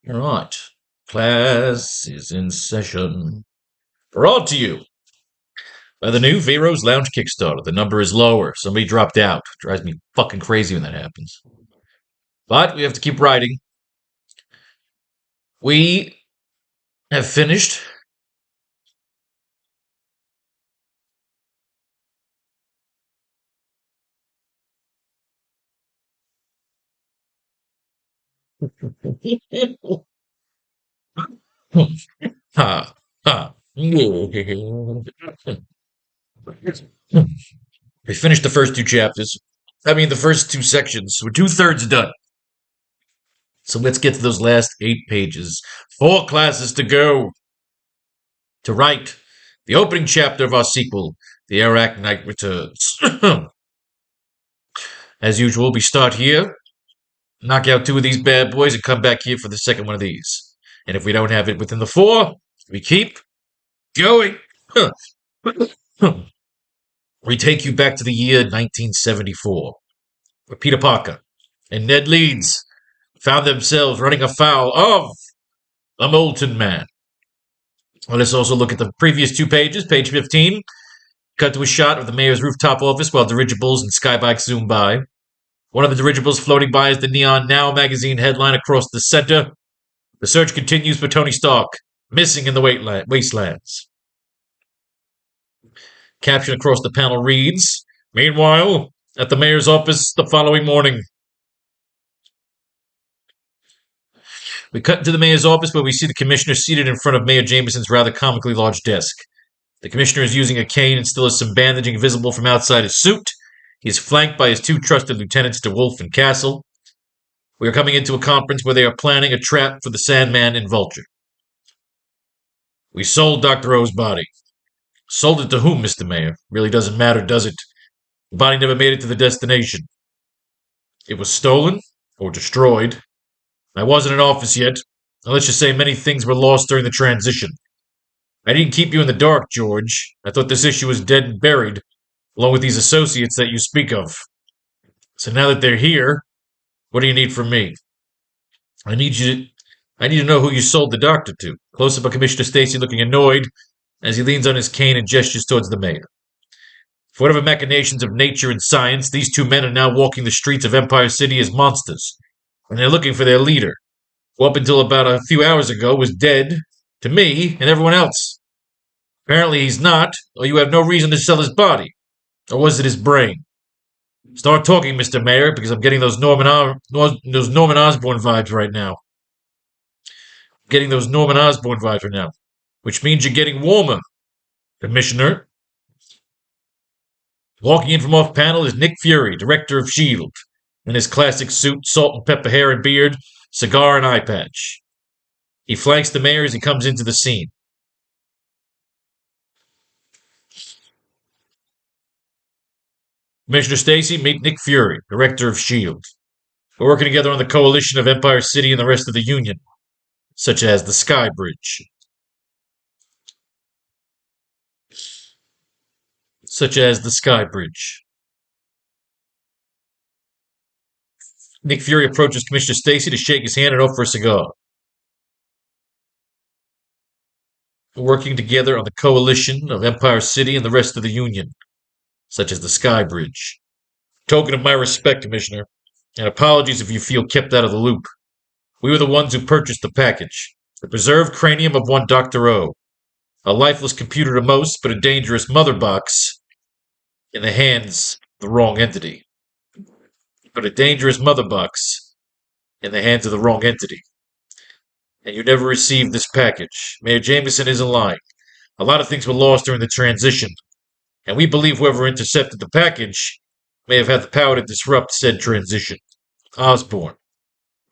All right. Class is in session. Brought to you by the new Vero's Lounge Kickstarter. The number is lower. Somebody dropped out. Drives me fucking crazy when that happens. But we have to keep writing. We have finished. Ha, ha. We finished the first two chapters. I mean, the first two sections. We're two-thirds done. So let's get to those last 8 pages. 4 classes to go. To write the opening chapter of our sequel, the AracKnight Returns. As usual, we start here, knock out 2 of these bad boys, and come back here for the second one of these. And if we don't have it within the 4, we keep going. We take you back to the year 1974, where Peter Parker and Ned Leeds found themselves running afoul of a Molten Man. Well, let's also look at the previous 2 pages. Page 15, cut to a shot of the mayor's rooftop office while dirigibles and skybikes zoom by. One of the dirigibles floating by is the Neon Now magazine headline across the center. The search continues for Tony Stark, missing in the wastelands. Caption across the panel reads, "Meanwhile, at the mayor's office the following morning." We cut to the mayor's office where we see the commissioner seated in front of Mayor Jameson's rather comically large desk. The commissioner is using a cane and still has some bandaging visible from outside his suit. He is flanked by his 2 trusted lieutenants, DeWolf and Castle. We are coming into a conference where they are planning a trap for the Sandman and Vulture. "We sold Dr. O's body." "Sold it to whom, Mr. Mayor? Really doesn't matter, does it? The body never made it to the destination. It was stolen or destroyed. I wasn't in office yet, and let's just say many things were lost during the transition. I didn't keep you in the dark, George. I thought this issue was dead and buried, along with these associates that you speak of. So now that they're here, what do you need from me? I need to know who you sold the doctor to." Close up of Commissioner Stacy looking annoyed as he leans on his cane and gestures towards the mayor. For whatever machinations of nature and science, these 2 men are now walking the streets of Empire City as monsters, and they're looking for their leader, who up until about a few hours ago was dead to me and everyone else. Apparently he's not, or you have no reason to sell his body. Or was it his brain? Start talking, Mr. Mayor, because I'm getting those Norman Osborn vibes right now. Which means you're getting warmer, Commissioner. Walking in from off panel is Nick Fury, director of S.H.I.E.L.D., in his classic suit, salt and pepper hair and beard, cigar and eye patch. He flanks the mayor as he comes into the scene. "Commissioner Stacy, meet Nick Fury, director of S.H.I.E.L.D. We're working together on the coalition of Empire City and the rest of the Union, such as the Sky Bridge. Nick Fury approaches Commissioner Stacy to shake his hand and offer a cigar. "We're working together on the coalition of Empire City and the rest of the Union, such as the Sky Bridge. Token of my respect, Commissioner, and apologies if you feel kept out of the loop. We were the ones who purchased the package. The preserved cranium of one Dr. O. A lifeless computer to most, but a dangerous mother box in the hands of the wrong entity. And you never received this package. Mayor Jameson isn't lying. A lot of things were lost during the transition, and we believe whoever intercepted the package may have had the power to disrupt said transition. Osborn.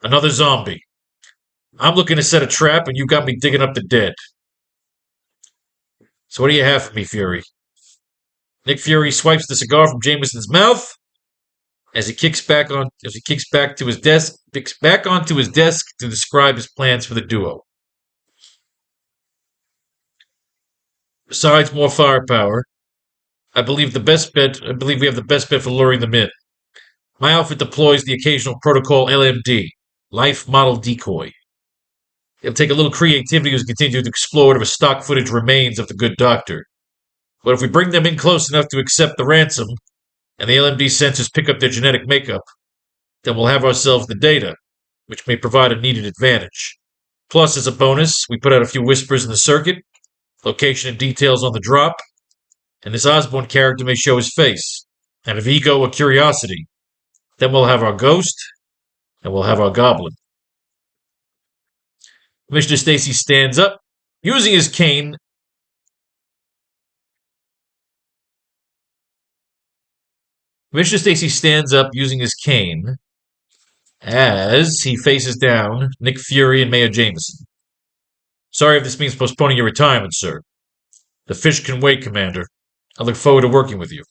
Another zombie. I'm looking to set a trap, and you got me digging up the dead. So what do you have for me, Fury?" Nick Fury swipes the cigar from Jameson's mouth as he kicks back onto his desk to describe his plans for the duo. "Besides more firepower, I believe we have the best bet for luring them in. My outfit deploys the occasional protocol LMD, life model decoy. It'll take a little creativity as we continue to explore whatever stock footage remains of the good doctor. But if we bring them in close enough to accept the ransom, and the LMD sensors pick up their genetic makeup, then we'll have ourselves the data, which may provide a needed advantage. Plus, as a bonus, we put out a few whispers in the circuit, location and details on the drop, and this Osborne character may show his face, and if ego or curiosity, then we'll have our ghost, and we'll have our goblin. Commissioner Stacy stands up, using his cane. Commissioner Stacy stands up, using his cane, as he faces down Nick Fury and Mayor Jameson. Sorry if this means postponing your retirement, sir. The fish can wait, Commander. I look forward to working with you.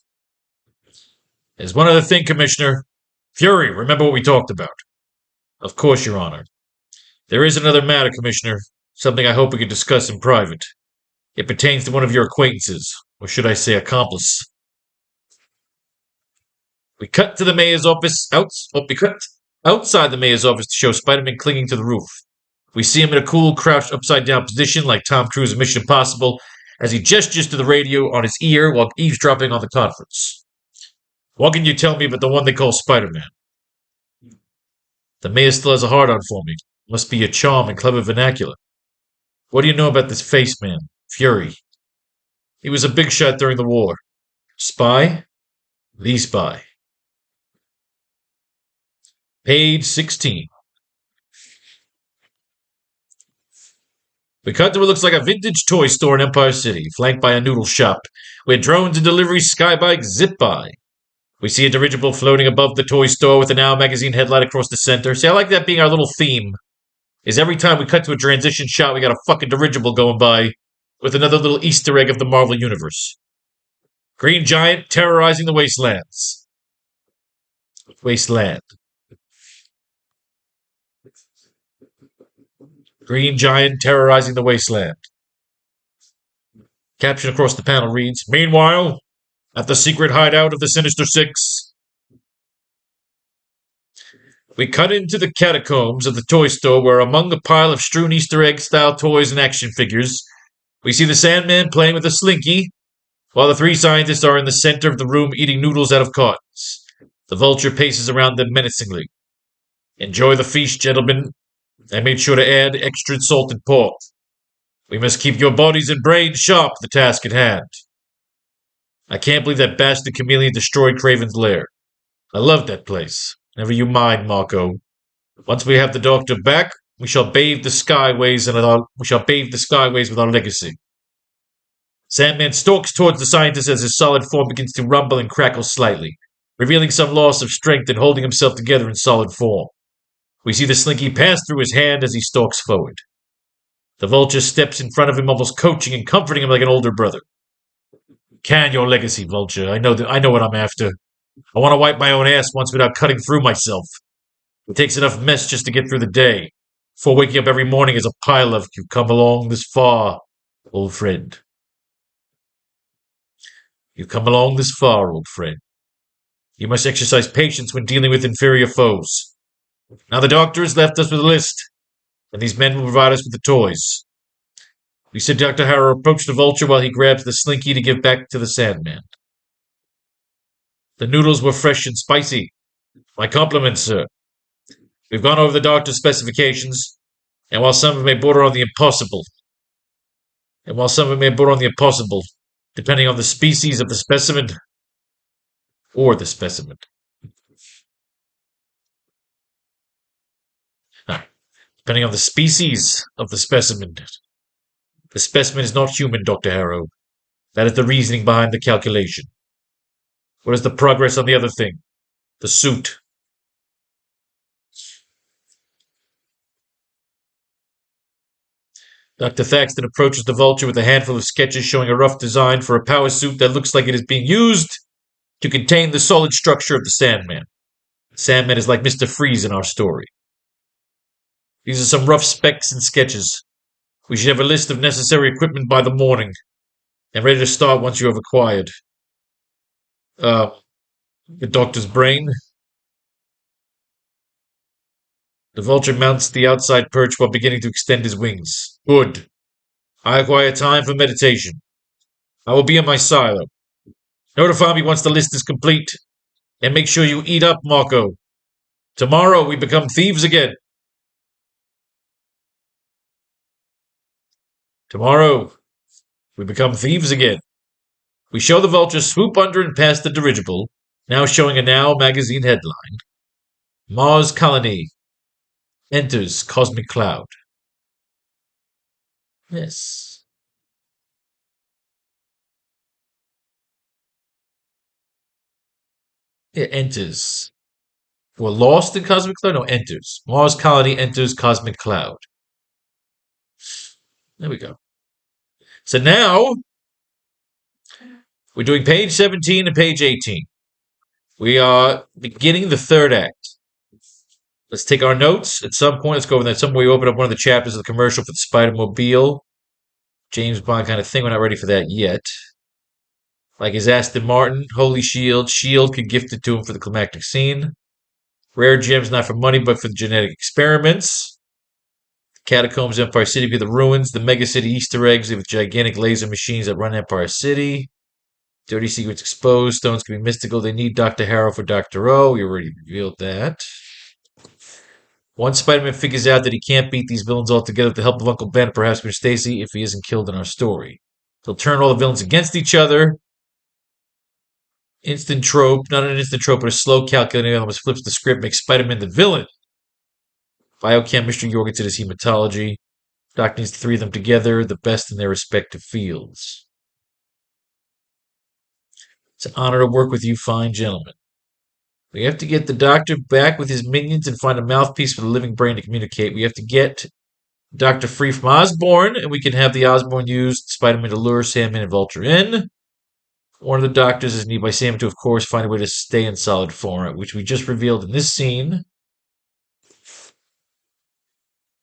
There's one other thing, Commissioner. Fury, remember what we talked about? Of course, Your Honor. There is another matter, Commissioner, something I hope we can discuss in private. It pertains to one of your acquaintances, or should I say accomplice. We cut to the mayor's office. We cut outside the mayor's office to show Spider-Man clinging to the roof. We see him in a cool, crouched upside-down position like Tom Cruise in Mission Impossible as he gestures to the radio on his ear while eavesdropping on the conference. What can you tell me about the one they call Spider-Man? The mayor still has a hard-on for me. Must be a charm and clever vernacular. What do you know about this face man, Fury? He was a big shot during the war. Spy? The spy. Page 16. We cut to what looks like a vintage toy store in Empire City, flanked by a noodle shop, where drones and delivery skybikes zip by. We see a dirigible floating above the toy store with the Now magazine headlight across the center. See, I like that being our little theme. Is every time we cut to a transition shot, we got a fucking dirigible going by with another little Easter egg of the Marvel Universe. Green Giant terrorizing the wastelands. Wasteland. Green Giant terrorizing the wasteland. Caption across the panel reads, Meanwhile, at the secret hideout of the Sinister Six. We cut into the catacombs of the toy store where among a pile of strewn Easter egg-style toys and action figures, we see the Sandman playing with a slinky, while the three scientists are in the center of the room eating noodles out of cartons. The Vulture paces around them menacingly. Enjoy the feast, gentlemen. I made sure to add extra salted pork. We must keep your bodies and brains sharp for the task at hand. I can't believe that bastard chameleon destroyed Craven's lair. I love that place. Never you mind, Marco. Once we have the doctor back, we shall bathe the skyways with our legacy. Sandman stalks towards the scientist as his solid form begins to rumble and crackle slightly, revealing some loss of strength and holding himself together in solid form. We see the slinky pass through his hand as he stalks forward. The Vulture steps in front of him, almost coaching and comforting him like an older brother. Can your legacy, Vulture. I know what I'm after. I want to wipe my own ass once without cutting through myself. It takes enough mess just to get through the day. Before waking up every morning as a pile of you've come along this far, old friend. You've come along this far, old friend. You must exercise patience when dealing with inferior foes. Now the doctor has left us with a list, and these men will provide us with the toys. We said Dr. Harrow approached the Vulture while he grabs the slinky to give back to the Sandman. The noodles were fresh and spicy. My compliments, sir. We've gone over the doctor's specifications, and while some of it may border on the impossible, depending on the species of the specimen, or the specimen. Depending on the species of the specimen. The specimen is not human, Dr. Harrow. That is the reasoning behind the calculation. What is the progress on the other thing? The suit. Dr. Thaxton approaches the Vulture with a handful of sketches showing a rough design for a power suit that looks like it is being used to contain the solid structure of the Sandman. The Sandman is like Mr. Freeze in our story. These are some rough specs and sketches. We should have a list of necessary equipment by the morning, and ready to start once you have acquired the doctor's brain. The vulture mounts the outside perch while beginning to extend his wings. Good. I acquire time for meditation. I will be in my silo. Notify me once the list is complete. And make sure you eat up, Marco. Tomorrow we become thieves again. Tomorrow we become thieves again. We show the vulture swoop under and past the dirigible, now showing a Now magazine headline. Mars colony enters cosmic cloud. Yes. It enters. Well, lost in cosmic cloud? No, enters. Mars colony enters cosmic cloud. There we go. So now we're doing page 17 and page 18. We are beginning the third act. Let's take our notes. At some point, let's go over that. Somewhere we open up one of the chapters of the commercial for the Spider-Mobile. James Bond kind of thing. We're not ready for that yet. Like his Aston Martin, Holy Shield. Shield could gift it to him for the climactic scene. Rare gems not for money, but for the genetic experiments. Catacombs, Empire City be the ruins. The Mega City Easter eggs with gigantic laser machines that run Empire City. Dirty secrets exposed. Stones can be mystical. They need Dr. Harrow for Dr. O. We already revealed that. Once Spider-Man figures out that he can't beat these villains altogether with the help of Uncle Ben and perhaps Miss Stacy, if he isn't killed in our story, he'll turn all the villains against each other. Instant trope, not an instant trope, but a slow calculating element flips the script, makes Spider-Man the villain. Biochemistry, Jorgensen is hematology. Doc needs the three of them together, the best in their respective fields. It's an honor to work with you fine gentlemen. We have to get the Doctor back with his minions and find a mouthpiece for the living brain to communicate. We have to get Doctor free from Osborn, and we can have the Osborn used Spider-Man to lure Sandman and Vulture in. One of the Doctors is needed by Sandman to, of course, find a way to stay in solid form, which we just revealed in this scene.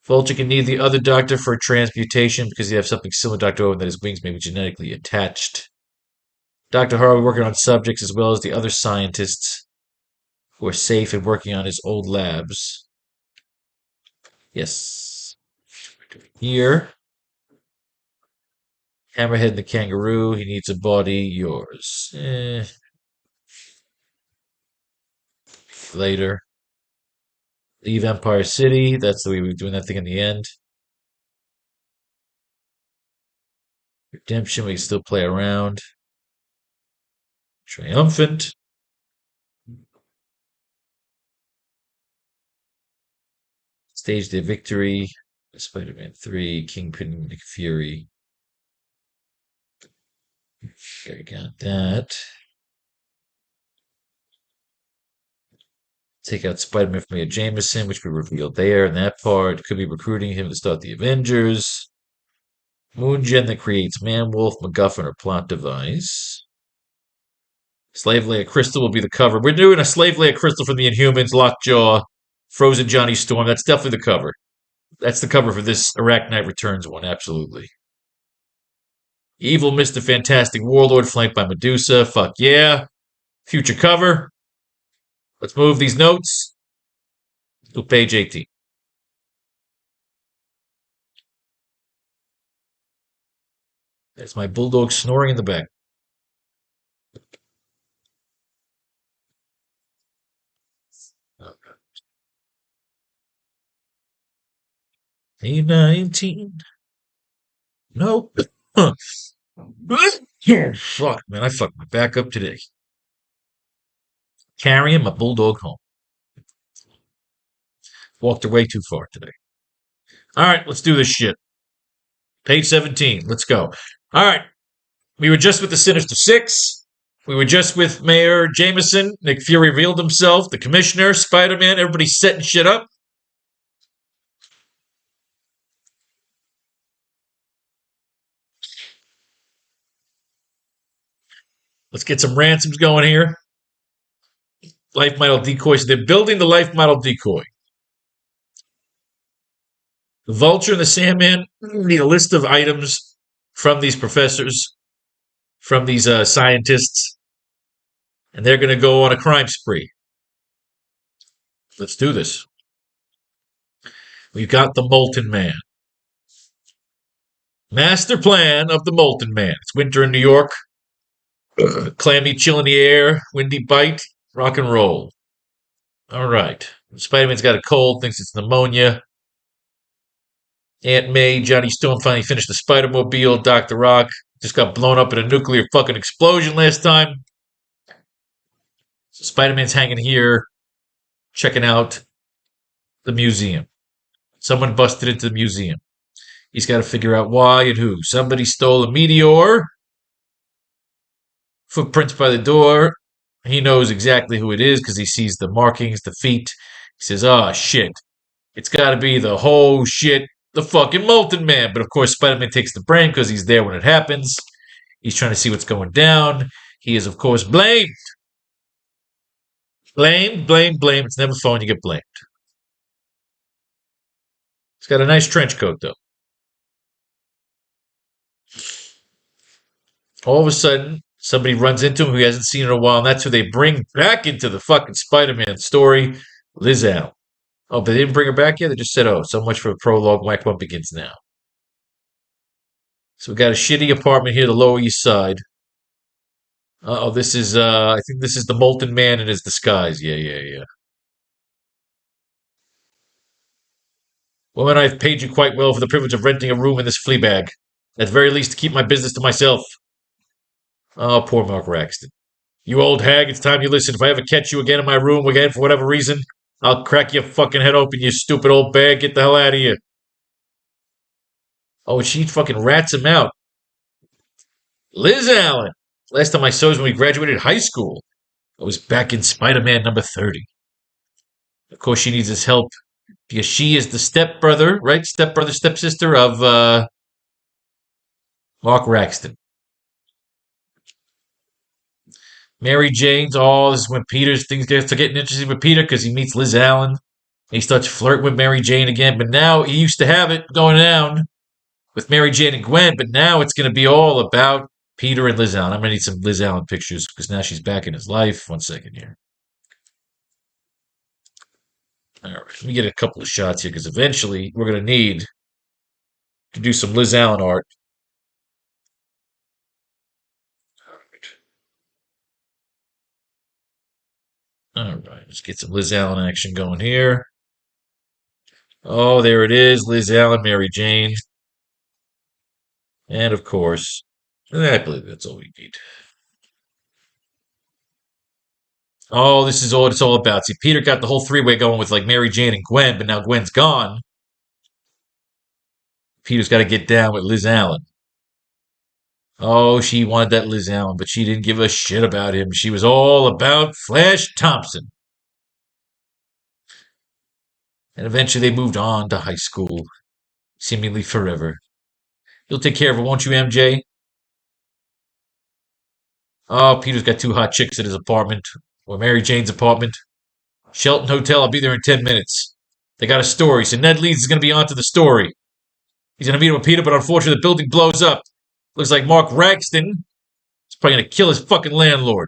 Vulture can need the other Doctor for a transmutation because he has something similar to Dr. Owen that his wings may be genetically attached. Dr. Harrow working on subjects as well as the other scientists who are safe and working on his old labs. Yes. Here. Hammerhead and the kangaroo. He needs a body. Yours. Later. Leave Empire City. That's the way we're doing that thing in the end. Redemption. We can still play around. Triumphant. Stage the victory. Spider-Man 3. Kingpin, Nick Fury. Okay, got that. Take out Spider-Man from Mia Jameson, which we revealed there in that part. Could be recruiting him to start the Avengers. Moongen that creates Man-Wolf, MacGuffin, or plot device. Slave Leia Crystal will be the cover. We're doing a Slave Leia Crystal from the Inhumans, Lockjaw, Frozen Johnny Storm. That's definitely the cover. That's the cover for this AracKnight Returns one, absolutely. Evil Mr. Fantastic Warlord flanked by Medusa. Fuck yeah. Future cover. Let's move these notes to page 18. There's my bulldog snoring in the back. A19. Nope. Huh. Fuck, man. I fucked my back up today. Carrying my bulldog home. Walked away too far today. All right, let's do this shit. Page 17. Let's go. All right. We were just with the Sinister Six. We were just with Mayor Jameson. Nick Fury revealed himself. The Commissioner, Spider-Man. Everybody's setting shit up. Let's get some ransoms going here. Life model decoys. They're building the life model decoy. The Vulture and the Sandman need a list of items from these professors, from these scientists, and they're going to go on a crime spree. Let's do this. We've got the Molten Man. Master plan of the Molten Man. It's winter in New York. Clammy chill in the air. Windy bite. Rock and roll. All right. Spider-Man's got a cold. Thinks it's pneumonia. Aunt May, Johnny Storm finally finished the Spider-Mobile. Dr. Rock just got blown up in a nuclear fucking explosion last time. So Spider-Man's hanging here, checking out the museum. Someone busted into the museum. He's got to figure out why and who. Somebody stole a meteor. Footprints by the door. He knows exactly who it is because he sees the markings, the feet. He says, oh, shit. It's got to be the whole shit, the fucking Molten Man. But of course, Spider-Man takes the brain because he's there when it happens. He's trying to see what's going down. He is, of course, blamed. Blamed. It's never fun when you get blamed. He's got a nice trench coat, though. All of a sudden, somebody runs into him who he hasn't seen in a while, and that's who they bring back into the fucking Spider-Man story, Liz Allen. Oh, but they didn't bring her back yet? They just said, oh, so much for the prologue. Mike One begins now. So we got a shitty apartment here, the Lower East Side. Oh, this is, I think this is the Molten Man in his disguise. Yeah. Woman, I've paid you quite well for the privilege of renting a room in this flea bag. At the very least, to keep my business to myself. Oh, poor Mark Raxton. You old hag, it's time you listen. If I ever catch you again in my room again for whatever reason, I'll crack your fucking head open, you stupid old bag. Get the hell out of here. Oh, she fucking rats him out. Liz Allen. Last time I saw her was when we graduated high school. I was back in Spider-Man number 30. Of course, she needs his help because she is the stepbrother, right? Stepsister of Mark Raxton. Mary Jane's, oh, this is when things get to getting interesting with Peter because he meets Liz Allen. He starts flirting with Mary Jane again, but now he used to have it going down with Mary Jane and Gwen, but now it's going to be all about Peter and Liz Allen. I'm going to need some Liz Allen pictures because now she's back in his life. 1 second here. All right, let me get a couple of shots here because eventually we're going to need to do some Liz Allen art. All right, let's get some Liz Allen action going here. Oh, there it is, Liz Allen, Mary Jane. And of course, I believe that's all we need. Oh, this is all it's all about. See, Peter got the whole three-way going with like Mary Jane and Gwen, but now Gwen's gone. Peter's got to get down with Liz Allen. Oh, she wanted that Liz Allen, but she didn't give a shit about him. She was all about Flash Thompson. And eventually they moved on to high school, seemingly forever. You'll take care of her, won't you, MJ? Oh, Peter's got two hot chicks at his apartment, or Mary Jane's apartment. Shelton Hotel, I'll be there in 10 minutes. They got a story, so Ned Leeds is going to be onto the story. He's going to meet with Peter, but unfortunately the building blows up. Looks like Mark Raxton is probably going to kill his fucking landlord.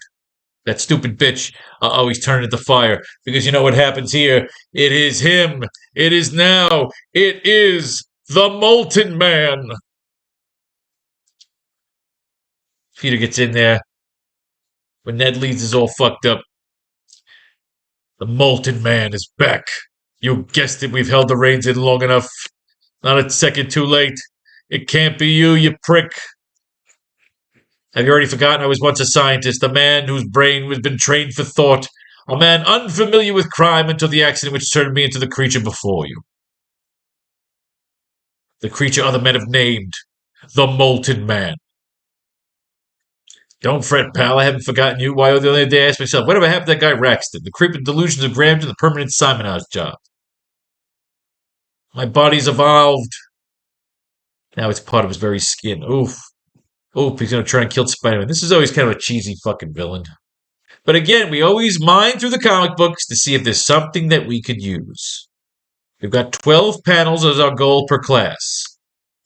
That stupid bitch. Uh-oh, he's turning into fire. Because you know what happens here? It is him. It is now. It is the Molten Man. Peter gets in there. When Ned Leeds is all fucked up. The Molten Man is back. You guessed it. We've held the reins in long enough. Not a second too late. It can't be you, you prick. Have you already forgotten I was once a scientist, a man whose brain has been trained for thought, a man unfamiliar with crime until the accident which turned me into the creature before you. The creature other men have named, the Molten Man. Don't fret, pal, I haven't forgotten you. Why, the other day I asked myself, whatever happened to that guy Raxton? The creeping delusions of Graham to the permanent Simonage job. My body's evolved. Now it's part of his very skin. Oof. Oop, he's going to try and kill Spider-Man. This is always kind of a cheesy fucking villain. But again, we always mine through the comic books to see if there's something that we could use. We've got 12 panels as our goal per class.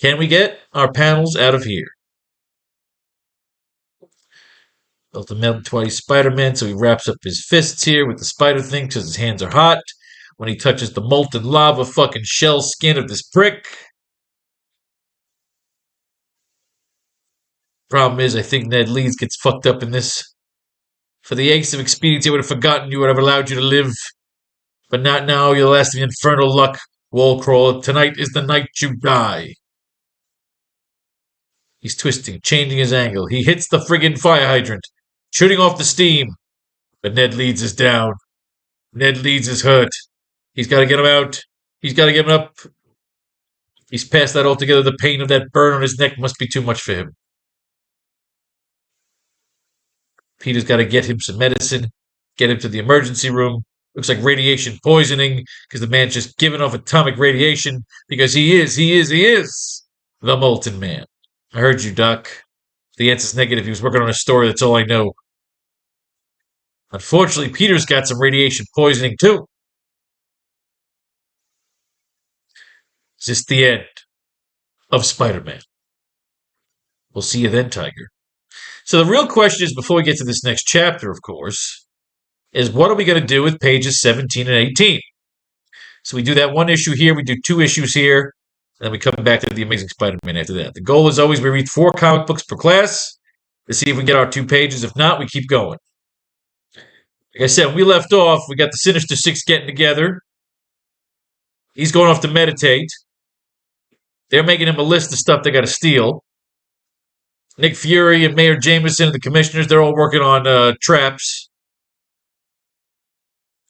Can we get our panels out of here? Ultimately, twice Spider-Man, so he wraps up his fists here with the spider thing because his hands are hot. when he touches the molten lava fucking shell skin of this prick. Problem is, I think Ned Leeds gets fucked up in this. For the aches of expediency, I would have forgotten you would have allowed you to live. But not now, you'll last the infernal luck, Wallcrawler. Tonight is the night you die. He's twisting, changing his angle. He hits the friggin' fire hydrant, shooting off the steam. But Ned Leeds is down. Ned Leeds is hurt. He's got to get him out. He's got to get him up. He's past that altogether. The pain of that burn on his neck must be too much for him. Peter's got to get him some medicine, get him to the emergency room. Looks like radiation poisoning because the man's just giving off atomic radiation because he is the Molten Man. I heard you, Doc. The answer's negative. He was working on a story. That's all I know. Unfortunately, Peter's got some radiation poisoning, too. Is this the end of Spider-Man? We'll see you then, Tiger. So the real question is, before we get to this next chapter, of course, is what are we going to do with pages 17 and 18? So we do that one issue here, we do 2 issues here, and then we come back to The Amazing Spider-Man after that. The goal is always we read 4 comic books per class to see if we can get our 2 pages. If not, we keep going. Like I said, when we left off, we got the Sinister Six getting together. He's going off to meditate. They're making him a list of stuff they got to steal. Nick Fury and Mayor Jameson and the commissioners, they're all working on traps.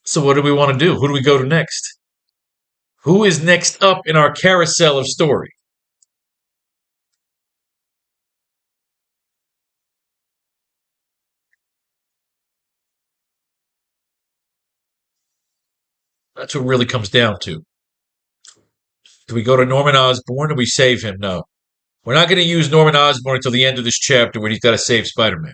So what do we want to do? Who do we go to next? Who is next up in our carousel of story? That's what it really comes down to. Do we go to Norman Osborn or do we save him? No. We're not going to use Norman Osborn until the end of this chapter when he's got to save Spider-Man.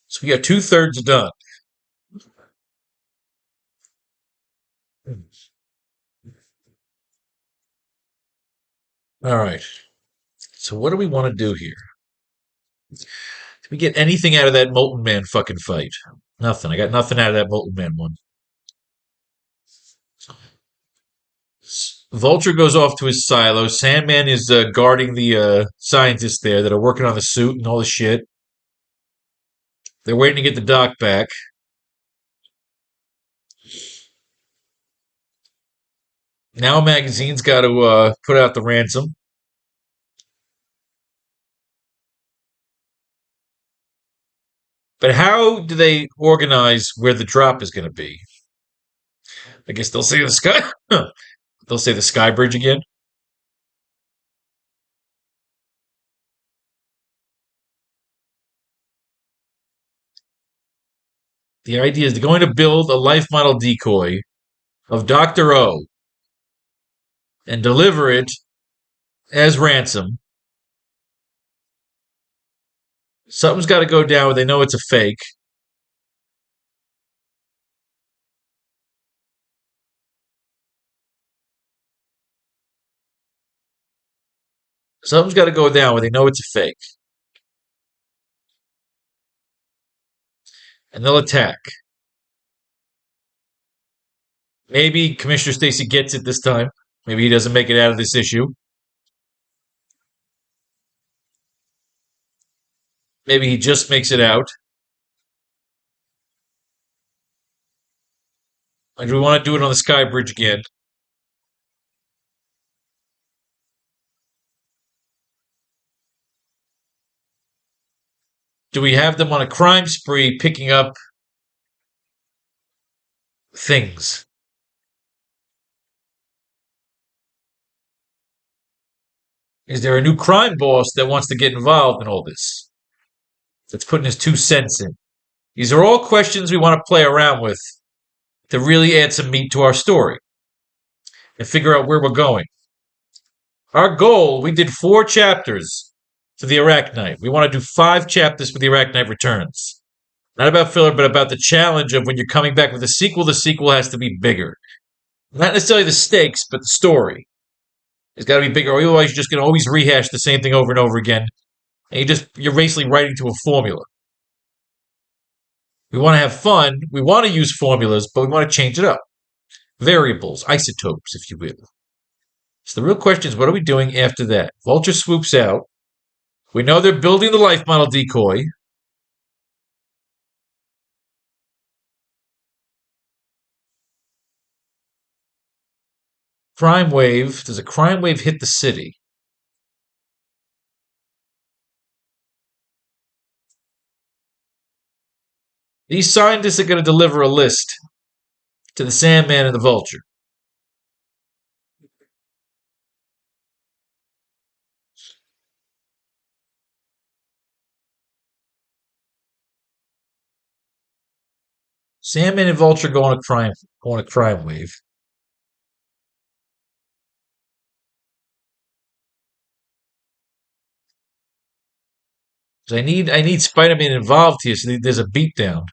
So we got 2/3 done. All right. So what do we want to do here? Did we get anything out of that Molten Man fucking fight? Nothing. I got nothing out of that Molten Man one. Vulture goes off to his silo. Sandman is guarding the scientists there that are working on the suit and all the shit. They're waiting to get the doc back. Now Magazine's got to put out the ransom. But how do they organize where the drop is going to be? I guess they'll say the sky. They'll say the sky bridge again. The idea is they're going to build a life model decoy of Dr. O and deliver it as ransom. Something's got to go down where they know it's a fake. Something's got to go down where they know it's a fake. And they'll attack. Maybe Commissioner Stacy gets it this time. Maybe he doesn't make it out of this issue. Maybe he just makes it out. Or do we want to do it on the Sky Bridge again? Do we have them on a crime spree picking up things? Is there a new crime boss that wants to get involved in all this? That's putting his 2 cents in. These are all questions we want to play around with to really add some meat to our story and figure out where we're going. Our goal, we did 4 chapters for the AracKnight. We want to do 5 chapters for the AracKnight Returns. Not about filler, but about the challenge of when you're coming back with a sequel, the sequel has to be bigger. Not necessarily the stakes, but the story. It's got to be bigger, otherwise you're just going to always rehash the same thing over and over again. And you're basically writing to a formula. We want to have fun. We want to use formulas, but we want to change it up. Variables, isotopes, if you will. So the real question is, what are we doing after that? Vulture swoops out. We know they're building the life model decoy. Crime wave. Does a crime wave hit the city? These scientists are going to deliver a list to the Sandman and the Vulture. Sandman and Vulture go on a crime wave. So I need Spider-Man involved here so there's a beatdown.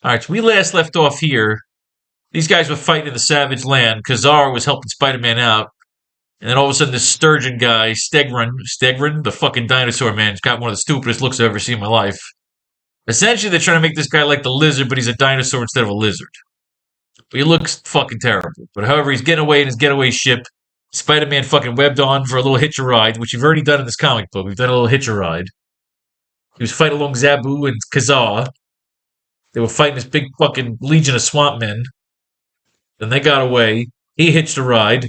All right, so we last left off here. These guys were fighting in the Savage Land. Kazar was helping Spider-Man out. And then all of a sudden, this Sturgeon guy, Stegron, the fucking dinosaur man, has got one of the stupidest looks I've ever seen in my life. Essentially, they're trying to make this guy like the lizard, but he's a dinosaur instead of a lizard. But he looks fucking terrible. But however, he's getting away in his getaway ship. Spider-Man fucking webbed on for a little hitch a ride, which we've already done in this comic book. We've done a little hitch a ride. He was fighting along Zabu and Kazaa. They were fighting this big fucking legion of swamp men. Then they got away. He hitched a ride.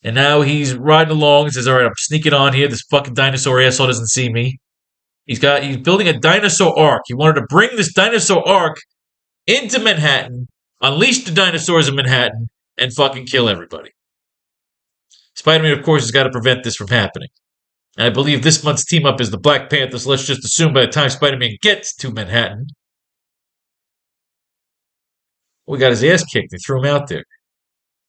And now he's riding along and says, all right, I'm sneaking on here. This fucking dinosaur asshole doesn't see me. He's building a dinosaur ark. He wanted to bring this dinosaur ark into Manhattan, unleash the dinosaurs in Manhattan, and fucking kill everybody. Spider-Man, of course, has got to prevent this from happening. And I believe this month's team up is the Black Panther, so let's just assume by the time Spider-Man gets to Manhattan, we got his ass kicked. They threw him out there.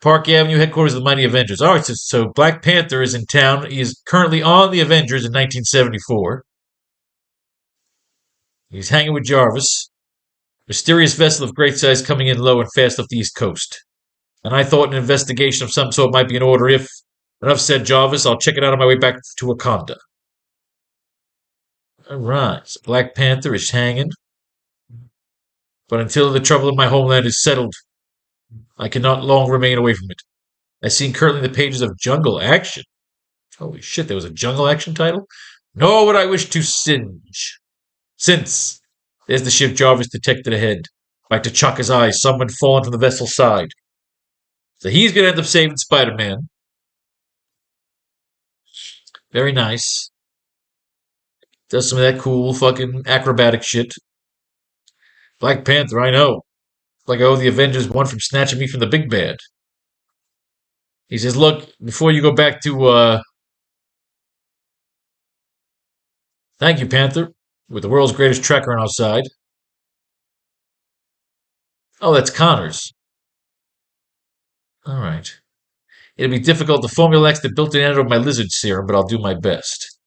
Park Avenue, headquarters of the Mighty Avengers. All right, so Black Panther is in town. He is currently on the Avengers in 1974. He's hanging with Jarvis. Mysterious vessel of great size coming in low and fast off the East Coast. And I thought an investigation of some sort might be in order if, enough said, Jarvis, I'll check it out on my way back to Wakanda. All right, so Black Panther is hanging. But until the trouble in my homeland is settled, I cannot long remain away from it. As seen currently in the pages of Jungle Action. Holy shit, there was a Jungle Action title? Nor would I wish to since there's the ship Jarvis detected ahead. By T'Chaka's eyes, someone fallen from the vessel's side. So he's going to end up saving Spider-Man. Very nice. Does some of that cool fucking acrobatic shit. Black Panther, I know. Like I owe the Avengers one from snatching me from the big bad. He says, look, before you go back to, thank you, Panther, with the world's greatest tracker on our side. Oh, that's Connors. All right. It'll be difficult to formulate the built-in antidote of my lizard serum, but I'll do my best.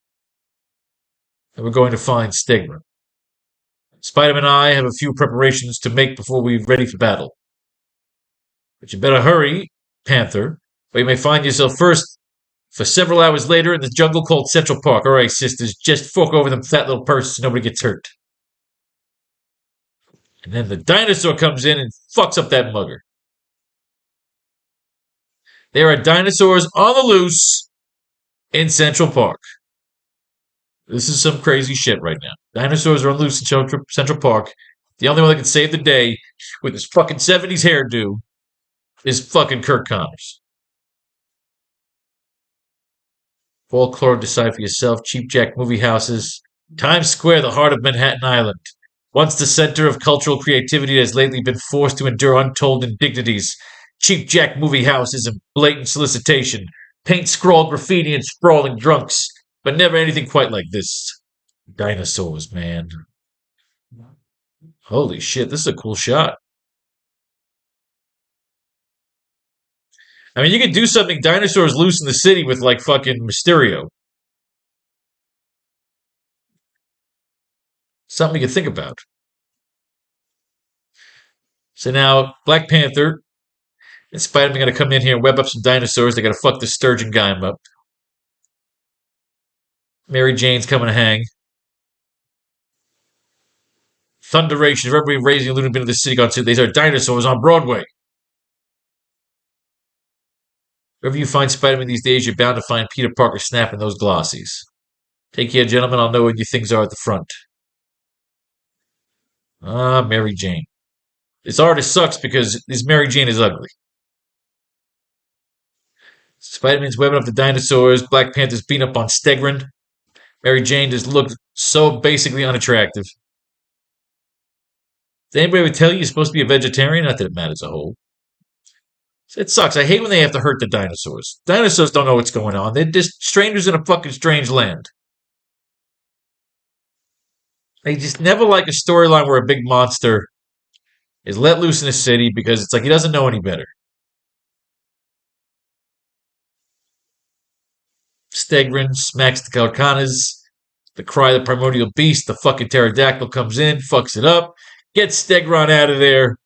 And we're going to find Stegron. Spider-Man and I have a few preparations to make before we're ready for battle. But you better hurry, Panther, or you may find yourself first for several hours later in the jungle called Central Park. All right, sisters, just fork over them fat little purses so nobody gets hurt. And then the dinosaur comes in and fucks up that mugger. There are dinosaurs on the loose in Central Park. This is some crazy shit right now. Dinosaurs are on loose in Central Park. The only one that can save the day with his fucking 70s hairdo is fucking Kirk Connors. Folklore, decide for yourself. Cheap Jack movie houses. Times Square, the heart of Manhattan Island. Once the center of cultural creativity, has lately been forced to endure untold indignities. Cheap Jack movie houses and blatant solicitation. Paint, scrawl, graffiti, and sprawling drunks. But never anything quite like this. Dinosaurs, man. Holy shit, this is a cool shot. I mean, you could do something dinosaurs loose in the city with, like, fucking Mysterio. Something you could think about. So now, Black Panther And Spider-Man got to come in here and web up some dinosaurs. They got to fuck the sturgeon guy up. Mary Jane's coming to hang. Thunderation. Everybody raising a little bit of the city gun suit. These are dinosaurs on Broadway. Wherever you find Spider-Man these days, you're bound to find Peter Parker snapping those glossies. Take care, gentlemen. I'll know where your things are at the front. Ah, Mary Jane. This artist sucks because this Mary Jane is ugly. Spider-Man's webbing up the dinosaurs. Black Panther's beating up on Stegron. Mary Jane just looked so basically unattractive. Did anybody ever tell you you're supposed to be a vegetarian? Not that it matters a whole. It sucks. I hate when they have to hurt the dinosaurs. Dinosaurs don't know what's going on. They're just strangers in a fucking strange land. They just never like a storyline where a big monster is let loose in a city because it's like he doesn't know any better. Stegron smacks the Kalkanas. The cry of the primordial beast, the fucking pterodactyl comes in, fucks it up, gets Stegron out of there.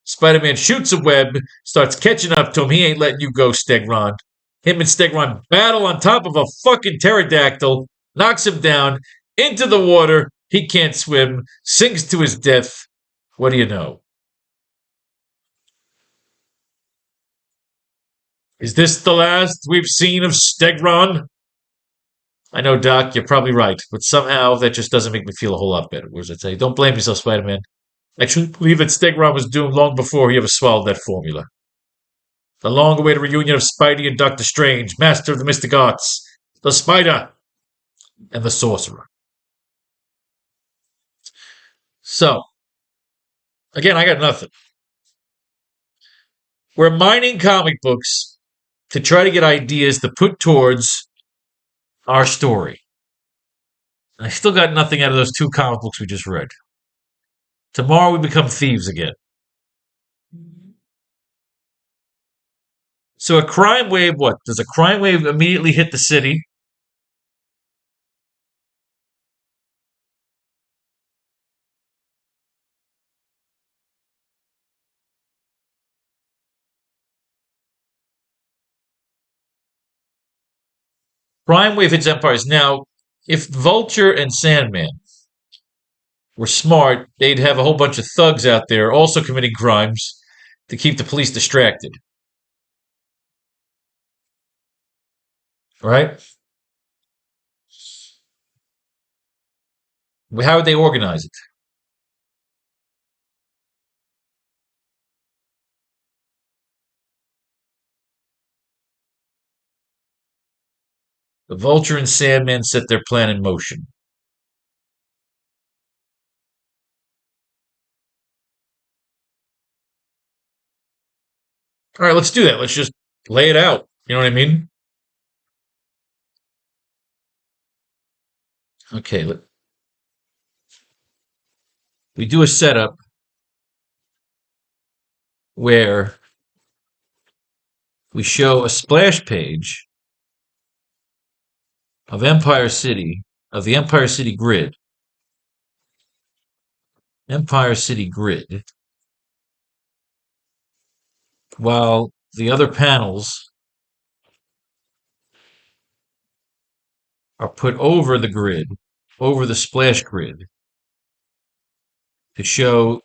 Spider-Man shoots a web, starts catching up to him. He ain't letting you go, Stegron. Him and Stegron battle on top of a fucking pterodactyl, knocks him down into the water. He can't swim, sinks to his death. What do you know? Is this the last we've seen of Stegron? I know, Doc, you're probably right, but somehow that just doesn't make me feel a whole lot better. What does it say? Don't blame yourself, Spider-Man. I truly believe that Stegron was doomed long before he ever swallowed that formula. The long-awaited reunion of Spidey and Doctor Strange, master of the mystic arts, the Spider, and the Sorcerer. So, again, I got nothing. We're mining comic books to try to get ideas to put towards our story. I still got nothing out of those two comic books we just read. Tomorrow we become thieves again. So a crime wave, what? Does a crime wave immediately hit the city? Crime wave hits empires. Now, if Vulture and Sandman were smart, they'd have a whole bunch of thugs out there also committing crimes to keep the police distracted. Right? How would they organize it? The Vulture and Sandman set their plan in motion. All right, let's do that. Let's just lay it out. You know what I mean? Okay, we do a setup where we show a splash page of Empire City, of the Empire City grid. Empire City grid. While the other panels are put over the grid, over the splash grid, to show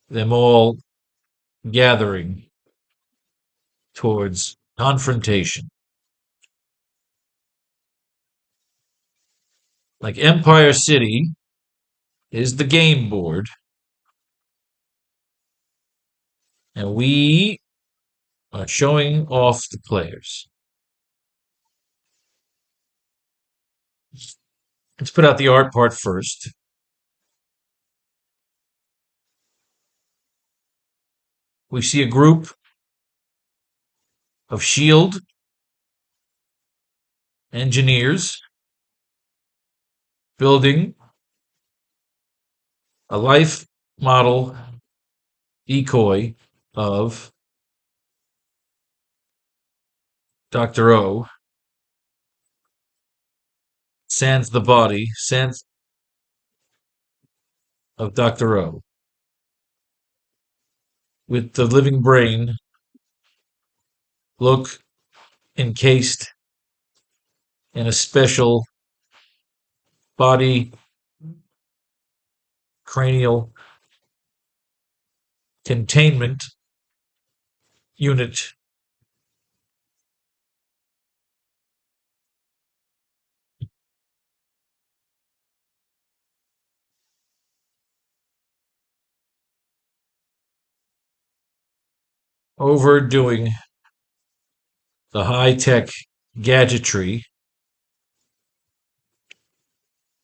them all gathering towards confrontation. Like Empire City is the game board, and we are showing off the players. Let's put out the art part first. We see a group of SHIELD engineers building a life model decoy of Dr. O, sans the body, sans of Dr. O. with the living brain look encased in a special body cranial containment unit. Overdoing the high-tech gadgetry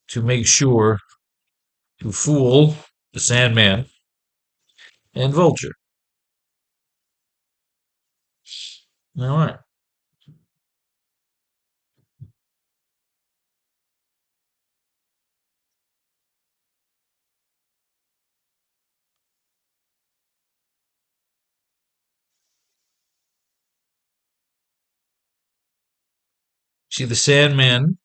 to make sure to fool the Sandman and Vulture. All right. See the Sandman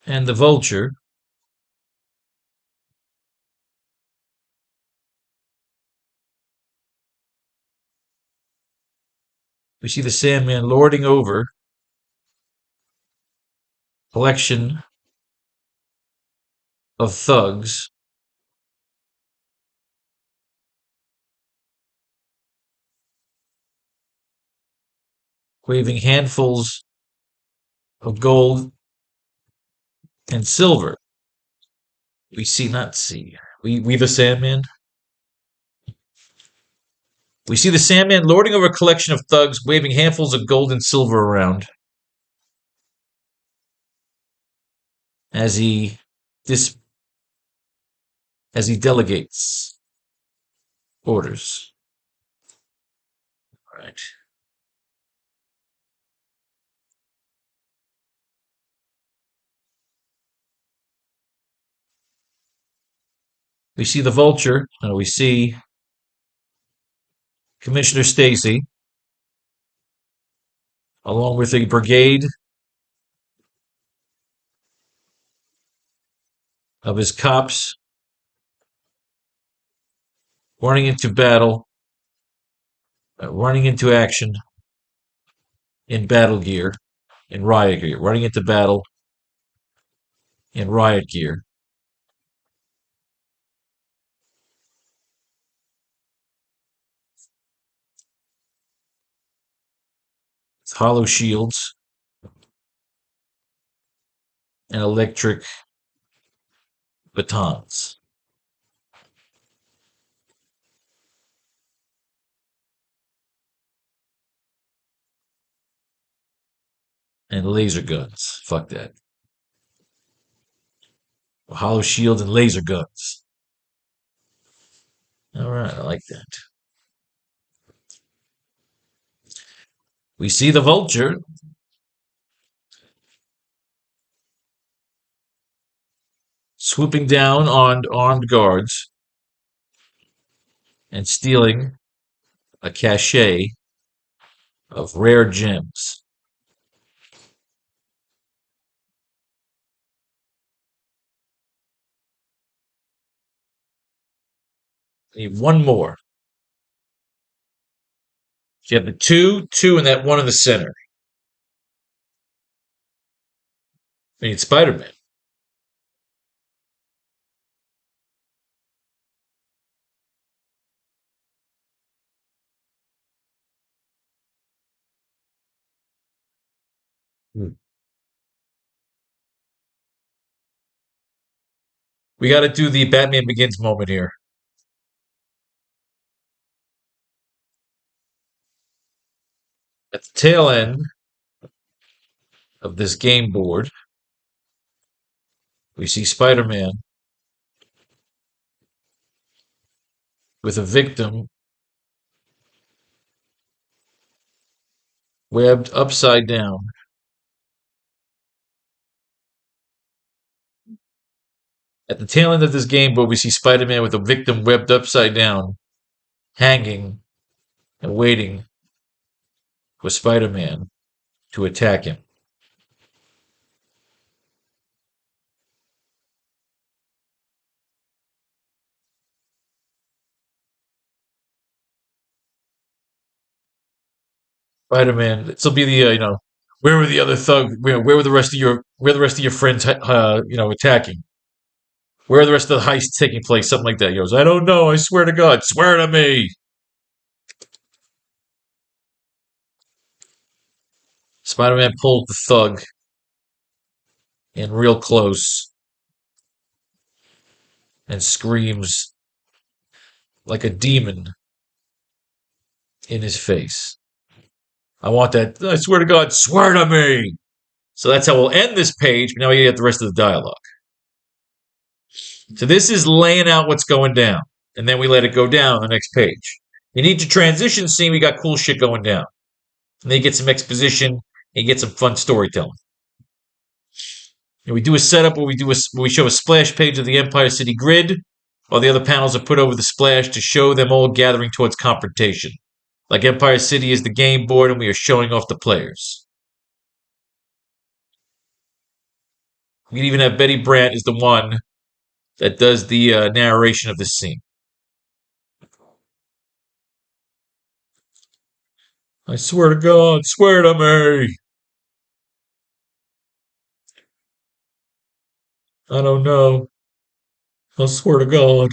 and the Vulture. We see the Sandman lording over a collection of thugs waving handfuls of gold and silver. We the Sandman. We see the Sandman lording over a collection of thugs waving handfuls of gold and silver around as he dis as he delegates orders. All right. We see the Vulture, and we see Commissioner Stacy, along with a brigade of his cops, running into battle, running into action in battle gear, in riot gear, running into battle in riot gear. With hollow shields and electric batons. And laser guns. Fuck that. Hollow shields and laser guns. All right, I like that. We see the Vulture swooping down on armed guards and stealing a cache of rare gems. I need one more. So you have the two, and that one in the center. I need Spider-Man. Hmm. We got to do the Batman Begins moment here. At the tail end of this game board, we see Spider-Man with a victim webbed upside down. At the tail end of this game board, we see Spider-Man with a victim webbed upside down, hanging and waiting for Spider-Man to attack him. Spider-Man. This will be the where were the other thug? Where were the rest of your friends? Attacking. Where are the rest of the heists taking place? Something like that. He goes, I don't know. I swear to God, swear to me. Spider-Man pulls the thug in real close and screams like a demon in his face. I want that. I swear to God, swear to me. So that's how we'll end this page. Now we get the rest of the dialogue. So this is laying out what's going down. And then we let it go down the next page. You need to transition scene. We got cool shit going down. And then you get some exposition and you get some fun storytelling. And we do a setup where we show a splash page of the Empire City grid, while the other panels are put over the splash to show them all gathering towards confrontation. Like Empire City is the game board and we are showing off the players. We can even have Betty Brant is the one that does the narration of this scene. I swear to God, swear to me. I don't know. I swear to God.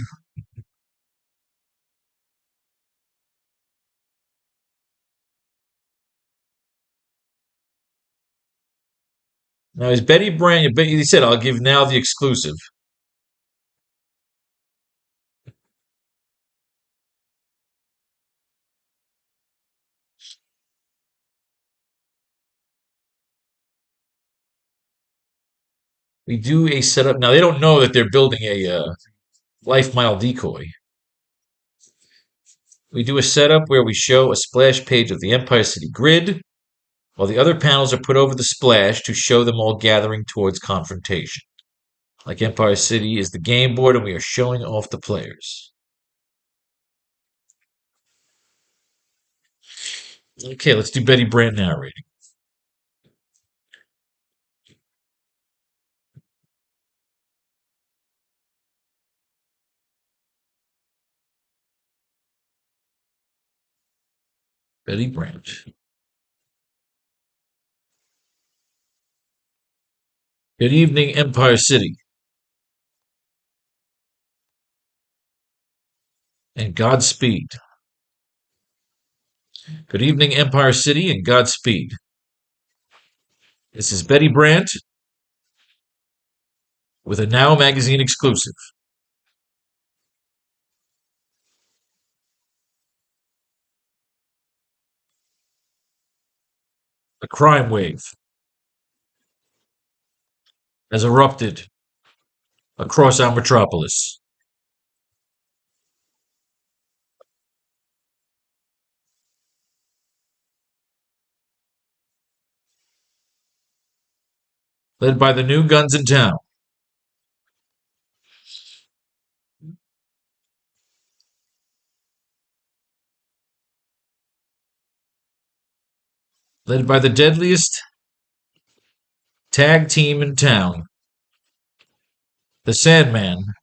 Now, is Betty Brant, he said, I'll give now the exclusive. We do a setup. Now, they don't know that they're building a life mile decoy. We do a setup where we show a splash page of the Empire City grid, while the other panels are put over the splash to show them all gathering towards confrontation. Like Empire City is the game board and we are showing off the players. Okay, let's do Betty Brant narrating. Betty Brant. Good evening, Empire City. And Godspeed. Good evening, Empire City, and Godspeed. This is Betty Brant with a Now Magazine exclusive. A crime wave has erupted across our metropolis. Led by the new guns in town. Led by the deadliest tag team in town. The Sandman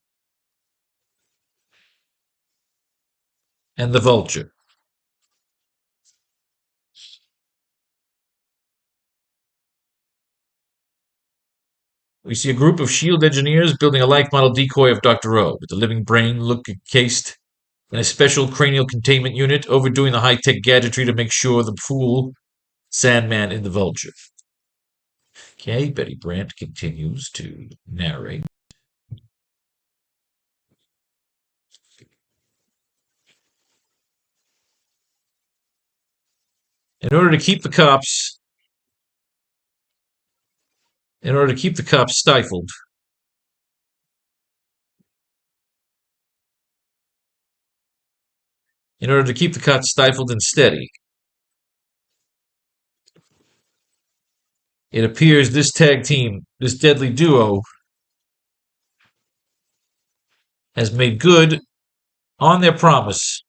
and the Vulture. We see a group of S.H.I.E.L.D. engineers building a life model decoy of Dr. O, with the living brain look encased in a special cranial containment unit, overdoing the high-tech gadgetry to make sure the fool Sandman and the Vulture. Okay, Betty Brant continues to narrate. In order to keep the cops stifled, and steady, it appears this tag team, this deadly duo, has made good on their promise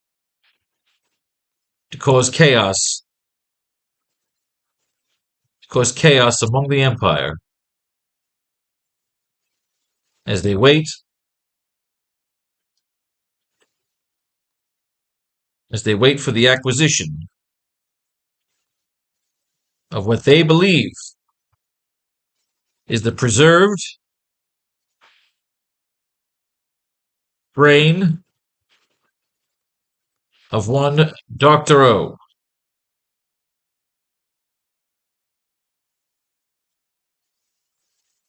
to cause chaos among the Empire as they wait for the acquisition of what they believe is the preserved brain of one Dr. O.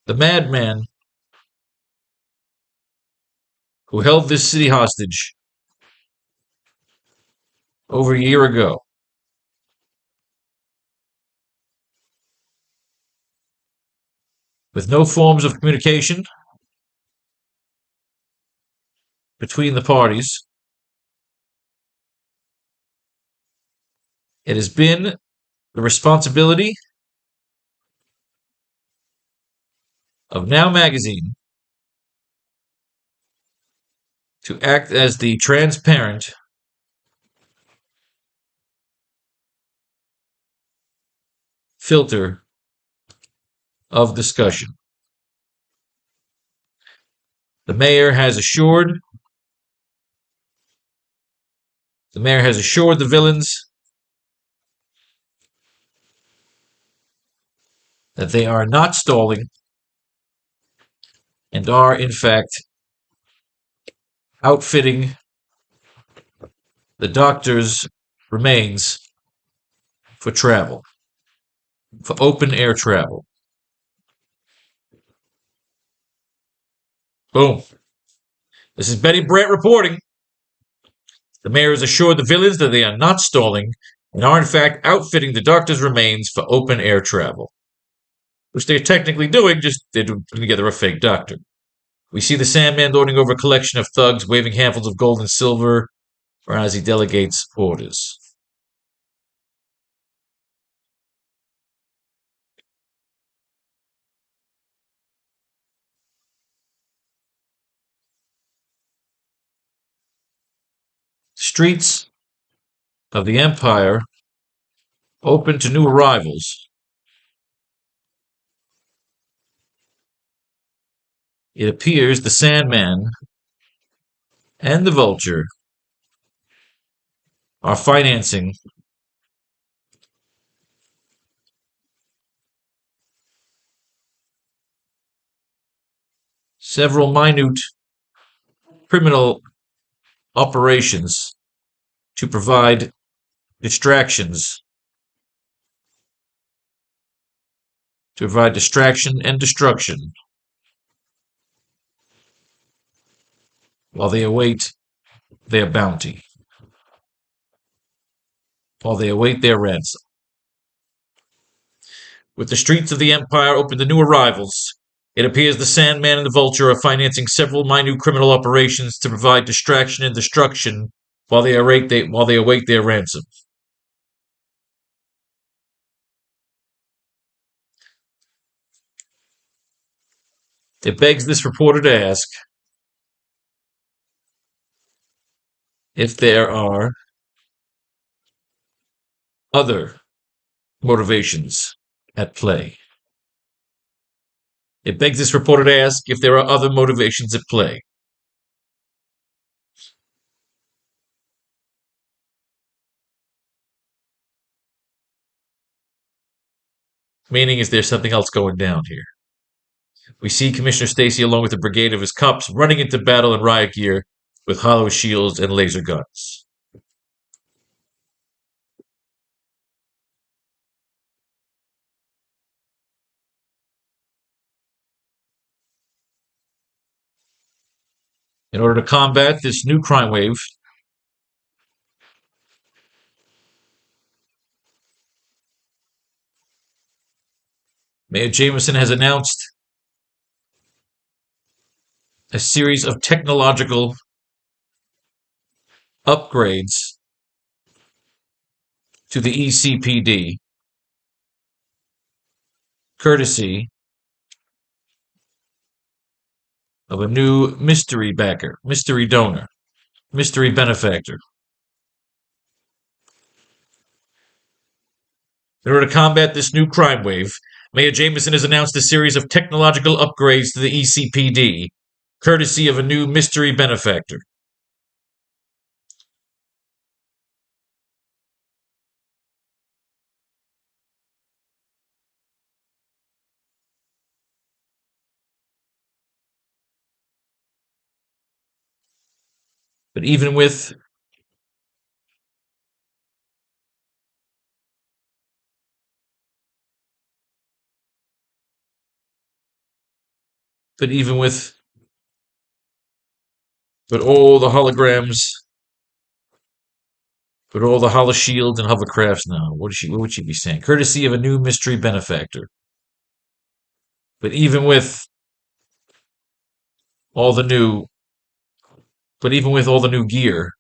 The madman who held this city hostage over a year ago. With no forms of communication between the parties, it has been the responsibility of Now Magazine to act as the transparent filter of discussion. The mayor has assured the villains that they are not stalling and are, in fact, outfitting the doctor's remains for travel, for open air travel. Boom. This is Betty Brant reporting. The mayor has assured the villains that they are not stalling and are, in fact, outfitting the doctor's remains for open air travel. Which they're technically doing, just they're putting together a fake doctor. We see the Sandman lording over a collection of thugs, waving handfuls of gold and silver, or as he delegates orders. Streets of the Empire open to new arrivals. It appears the Sandman and the Vulture are financing several minute criminal operations to provide distractions, to provide distraction and destruction while they await their bounty, while they await their ransom. With the streets of the Empire open to new arrivals, it appears the Sandman and the Vulture are financing several minute criminal operations to provide distraction and destruction while they await their ransom. It begs this reporter to ask if there are other motivations at play. It begs this reporter to ask if there are other motivations at play. Meaning, is there something else going down here? We see Commissioner Stacy along with a brigade of his cops running into battle in riot gear with hollow shields and laser guns. In order to combat this new crime wave, Mayor Jameson has announced a series of technological upgrades to the ECPD, courtesy of a new mystery backer, mystery donor, mystery benefactor. In order to combat this new crime wave, Mayor Jameson has announced a series of technological upgrades to the ECPD, courtesy of a new mystery benefactor. But even with but even with but all the holograms, but all the holoshields and hovercrafts now. What would she be saying? Courtesy of a new mystery benefactor. But even with all the new but even with all the new gear,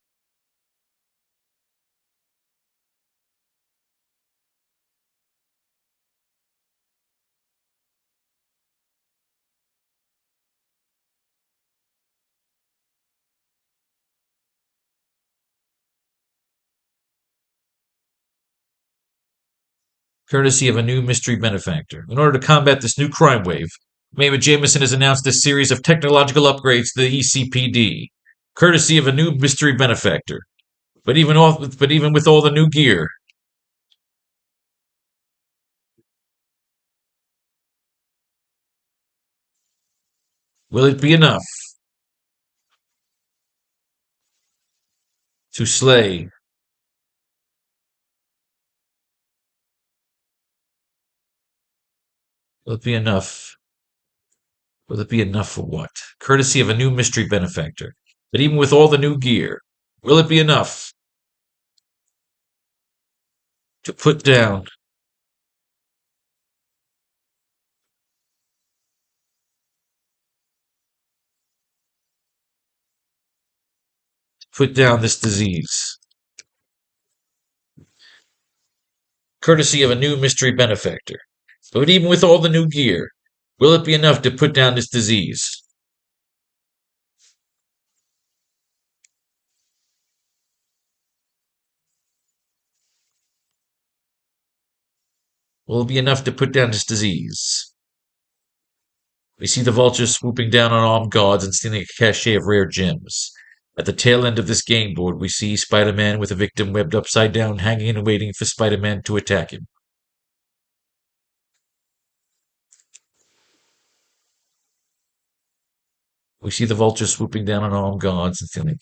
courtesy of a new mystery benefactor. In order to combat this new crime wave, Mayor Jameson has announced a series of technological upgrades to the ECPD, courtesy of a new mystery benefactor. But even with all the new gear, will it be enough to slay? Will it be enough? Will it be enough for what? Courtesy of a new mystery benefactor. But even with all the new gear, will it be enough to put down this disease? Courtesy of a new mystery benefactor. But even with all the new gear, will it be enough to put down this disease? Will it be enough to put down this disease? We see the vultures swooping down on armed guards and stealing a cache of rare gems. At the tail end of this game board, we see Spider-Man with a victim webbed upside down, hanging and waiting for Spider-Man to attack him. We see the vultures swooping down on armed guards and stealing.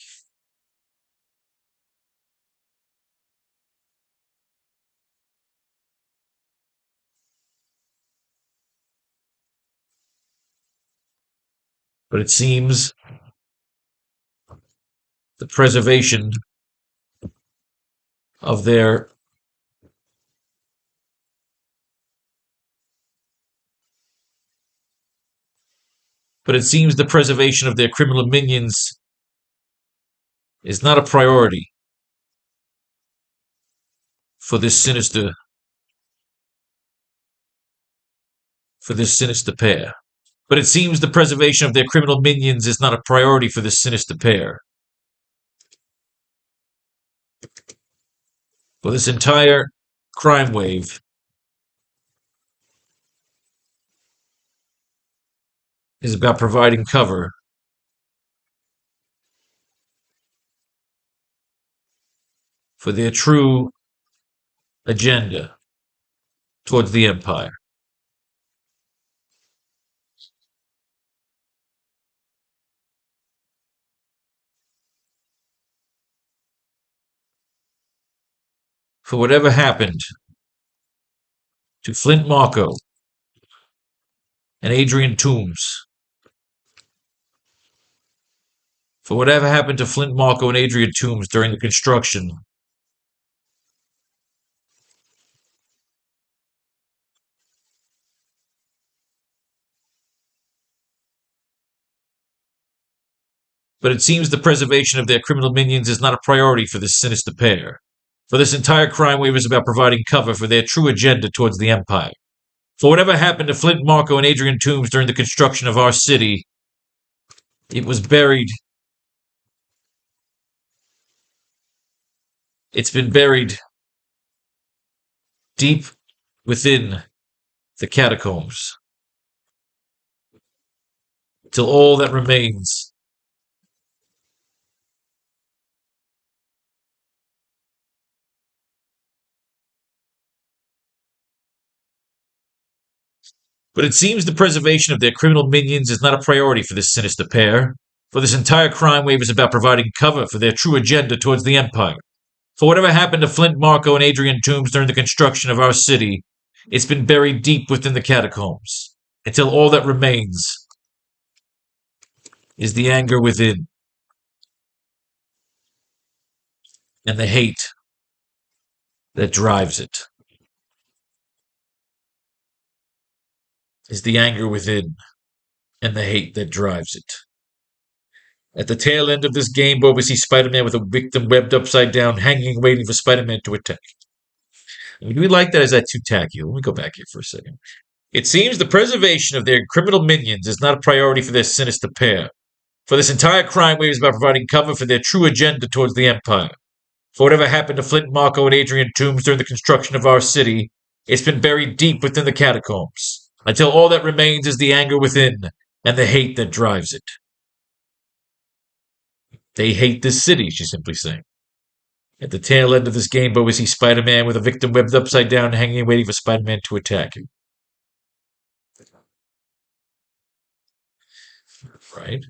But it seems the preservation of their criminal minions is not a priority for this sinister pair. But it seems the preservation of their criminal minions is not a priority for this sinister pair. For this entire crime wave is about providing cover for their true agenda towards the Empire. For whatever happened to Flint Marko and Adrian Toombs. For whatever happened to Flint Marko and Adrian Toombs during the construction but it seems the preservation of their criminal minions is not a priority for this sinister pair. For this entire crime wave is about providing cover for their true agenda towards the Empire. For whatever happened to Flint Marko and Adrian Toombs during the construction of our city, it was buried. It's been buried deep within the catacombs till all that remains but it seems the preservation of their criminal minions is not a priority for this sinister pair. For this entire crime wave is about providing cover for their true agenda towards the Empire. For whatever happened to Flint, Marco, and Adrian Toombs during the construction of our city, it's been buried deep within the catacombs, until all that remains is the anger within and the hate that drives it. Is the anger within and the hate that drives it. At the tail end of this game board, we see Spider-Man with a victim webbed upside down, hanging, waiting for Spider-Man to attack. I mean, do we like that? Is that too tacky? Let me go back here for a second. It seems the preservation of their criminal minions is not a priority for their sinister pair. For this entire crime wave is about providing cover for their true agenda towards the Empire. For whatever happened to Flint, Marco, and Adrian Toombs during the construction of our city, it's been buried deep within the catacombs, until all that remains is the anger within and the hate that drives it. They hate this city, she's simply saying. At the tail end of this game, we see Spider-Man with a victim webbed upside down, hanging and waiting for Spider-Man to attack him. Right?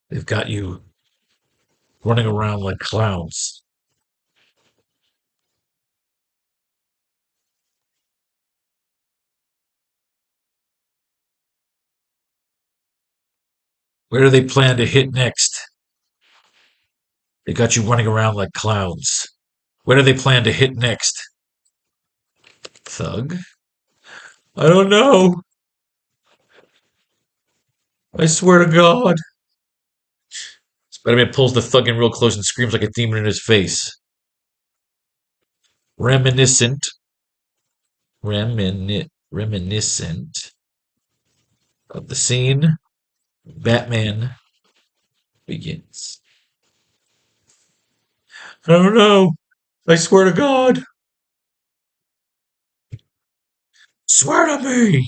They've got you running around like clowns. Where do they plan to hit next? They got you running around like clowns. Where do they plan to hit next? Thug? I don't know. I swear to God. Spider-Man pulls the thug in real close and screams like a demon in his face. Reminiscent of the scene Batman Begins. I don't know. I swear to God. Swear to me.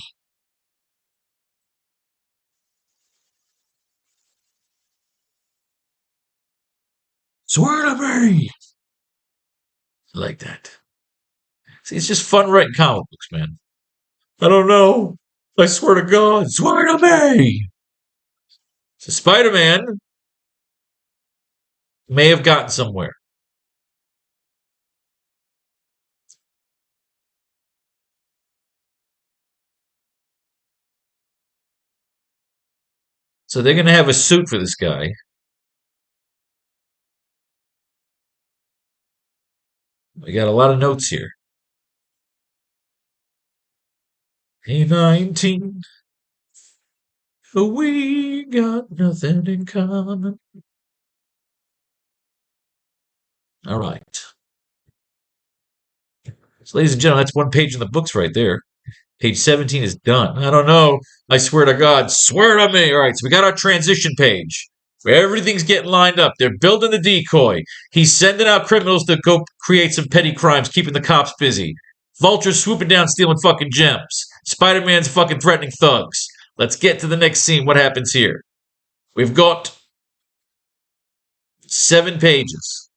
Swear to me. I like that. See, it's just fun writing comic books, man. I don't know. I swear to God. Swear to me. So Spider-Man may have gotten somewhere. So they're going to have a suit for this guy. We got a lot of notes here. Hey, 19. We got nothing in common. All right. So, ladies and gentlemen, that's one page in the books right there. Page 17 is done. I don't know. I swear to God. Swear to me. All right, so we got our transition page where everything's getting lined up. They're building the decoy. He's sending out criminals to go create some petty crimes, keeping the cops busy. Vulture's swooping down, stealing fucking gems. Spider-Man's fucking threatening thugs. Let's get to the next scene. What happens here? We've got 7 pages